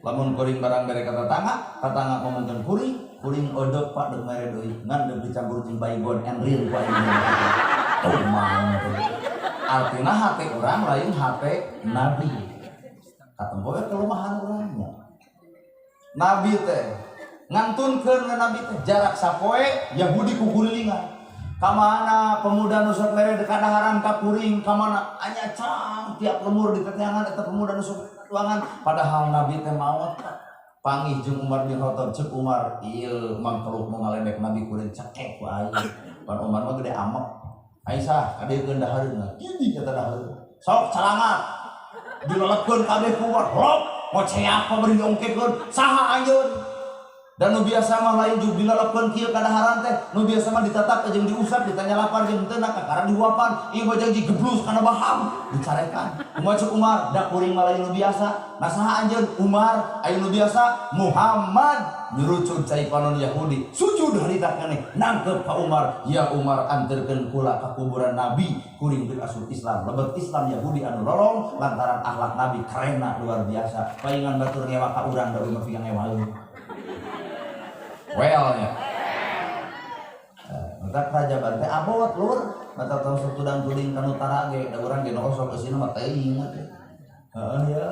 lamun kuring barang bere ka tetangga ngomongkeun kuring odok pak deuk mere deui ngan deuk dicampur jeung baygon and real ku aing artina hate urang lain hate Nabi katempo we kelemahan urangnya Nabi teh ngantunkeun ka Nabi teh jarak sapoe Yahudi ku gulilingan kamana pemuda nu sok mere dekat daharan ka kuring kamana anya cang tiap lemur di teteangan eta pemuda nu sok tuangan padahal Nabi teh maot panggih jeung Umar bin Khattab ceuk Umar ieu mangkeluk nu ngaledek Nabi kuring cekek ku aing pan Umar mah gede amek Aisyah kadeukeun dahareun jadi kata dahareun sok calangat dilelepkeun kabeh ku Umar rop ngoceh apa bari diongkekeun saha anjeun dan nu biasa mah lain juga dilelepkeun kieu ka daharan teh nu biasa mah ditatap jeung diusap ditanya lapar jeung teu kakara dihuapan ieu mah janji geblus kana baham dicarekan kumaha ceuk Umar da kuring mah lain nu biasa nah saha anjeun Umar aya nu biasa Muhammad nyurucug cai panon Yahudi sujud harita keneh nangkep ka Umar ya Umar anterkeun kula ka kuburan Nabi kuring teu asup Islam lebet Islam Yahudi anu lolong lantaran akhlak Nabi kerenna luar biasa paingan batur ngewa ka urang da urang piang ngewaeun welnya mata kerajaan teh abot lur mata tong sutudang tuling ka utara ge da urang ge nosok eusina mah teuing heeh ya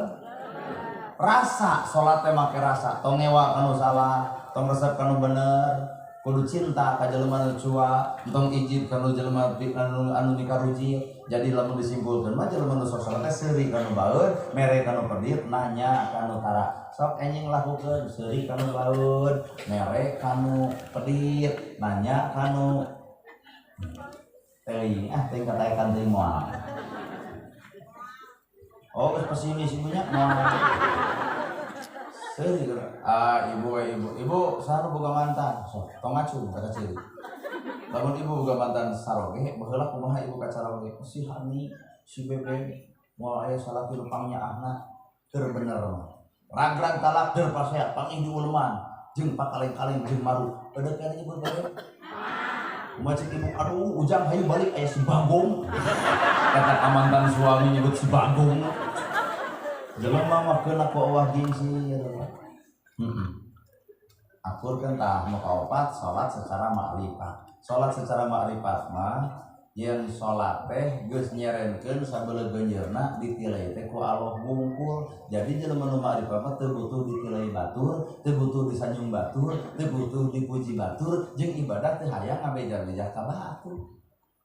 rasa salat teh make rasa tong ngewa kanu salah tong resep kanu bener kudu cinta ka jelema nu cua tong ijib kanu jelema anu dikaruji jadi lamun disimpulkeun mah jelema nu sok salat teh seuri kanu baeud mere kanu pedit nanya kanu tara sok enjing lakukeun seuri kanu baeud mere kanu pedit nanya kanu teuing teuing kataekan teuing moal oh geus pesimis ibunya moal seuri ibu saha boga mantan sok tong ngacu ka ciri lamun ibu boga mantan saroge baheula kumaha ibu ka saroge si Hani si Bebe moal aya salaki lupang nyaahna keur bener mah ragrag talak deur pasea pangih di ulman jeung pakaleng-kaleng jeung maru eudeuk kana ibu Bebe kumaha cek ibu aduh ujang hayu balik aya si Bagong kata mantan suami nyebut si Bagong jelema mah keuna ku Allah gengsi ya akurkeun tah nu kaopat salat secara makrifat salat secara makrifat mah yen salat teh geus nyerenkeun sabeuleum beunjeurna ditilai teh ku Allah bungkul jadi jelema nu makrifat mah teu butuh ditilai batur teu butuh disanjung batur teu butuh dipuji batur jeung ibadah teh hayang ngabeja-beja ka batur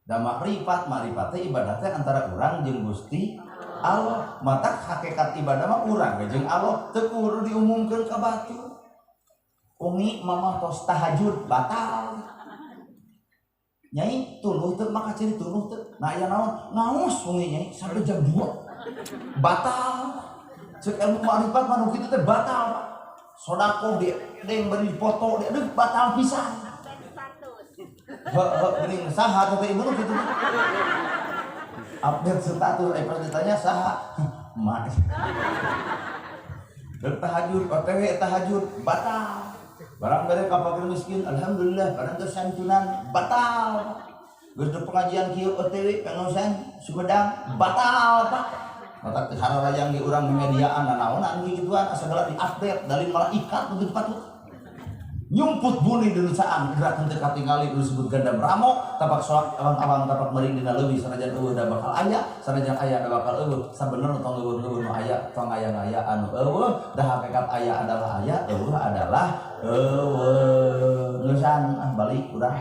da makrifat teh ibadah teh antara urang jeung Gusti Allah mata hakikat ibadah mah urang jeung Allah teu kudu diumumkeun ka batur Umi mama tos tahajud batal. Nyai tuluh teu maka ciri tuluh teu. Nah aya naon? Ngaos umi nyai sampai jam 2. Batal. Cek ilmu ma'rifat mah nu kitu teh batal. Sodako dia yang beri foto dia aduh batal pisan. Geuning saha teh ieu nu kitu. Update status pas ditanya saha? Mak. Tahajud, OTW tahajud batal. Barang bere ka fakir miskin alhamdulillah barang teu santunan batal. Geus teu pengajian kieu OTW pengosan Sumedang batal Pak. Mata teh hararayang di urang mediaan naon gituan asal di-update dari malaikat begitu patut. Nyumput buni deusaan gerakan teu katingali disebut ganda bramo tapak soak awang-awang tapak meuring dina leuwih sanajan eueuh da bakal aya sanajan aya da bakal eueuh sabenerna tong eueuh nu aya tong aya anu eueuh da hakikat aya adalah aya eueuh adalah eueuh nusan balik urang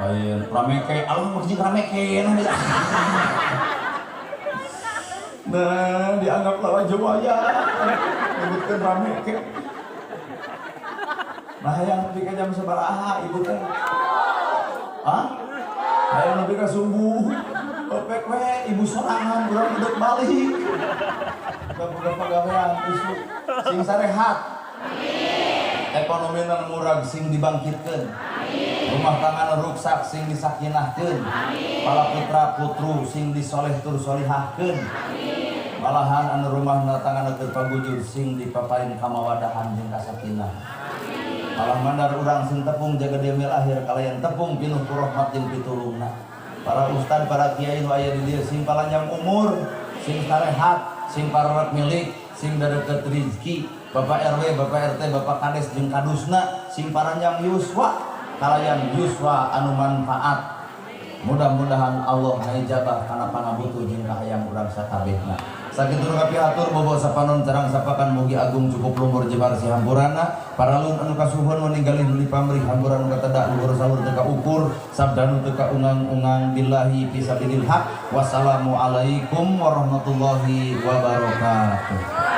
lain rameke alun mah jeung rameke nah dianggap lawan Jawaya nyebutkeun rameke. Nah yang lebih ke jam sabaraha ibu teh? Hah? Hayang lebih ke subuh. Opek we ibu sorangan urang hidup balik. Boga pagawean isu sing sarehat. Ekonomi nu murag sing dibangkitkeun. Rumah tangga ruksak sing disakinahkeun. Pala putra putru sing disoleh tur solihahkeun. Malahan anu rumahna tangana teu pabujur sing dipaparin kamawadahan jeung kasakinah. Malah mandar urang sing tepung jaga demil akhir kalayan tepung pinuh ku rahmat jeung pitulungna. Para ustad, para kiai nu aya di dieu sing palanjang umur, sing sarehat, sing pararek milik, sing dadeukeut rezeki, Bapak RW, Bapak RT, Bapak Kades jeung kadusna, sing paranjang yuswa, kalayan yuswa anu manfaat. Mudah-mudahan Allah ngajabah kana pangabutuh jeung kahayang urang sakabehna. Sakitu kapiatur bobo sapanon terang sapakan mugi agung cukup lumur jebar si hampurana paralun anu kasuhun meninggalih beli pamrih hampuran anu katedak luhur sahur teu kaukur sabdanu teu kaungang-ungang billahi fisabilil haq wassalamu alaikum warahmatullahi wabarakatuh.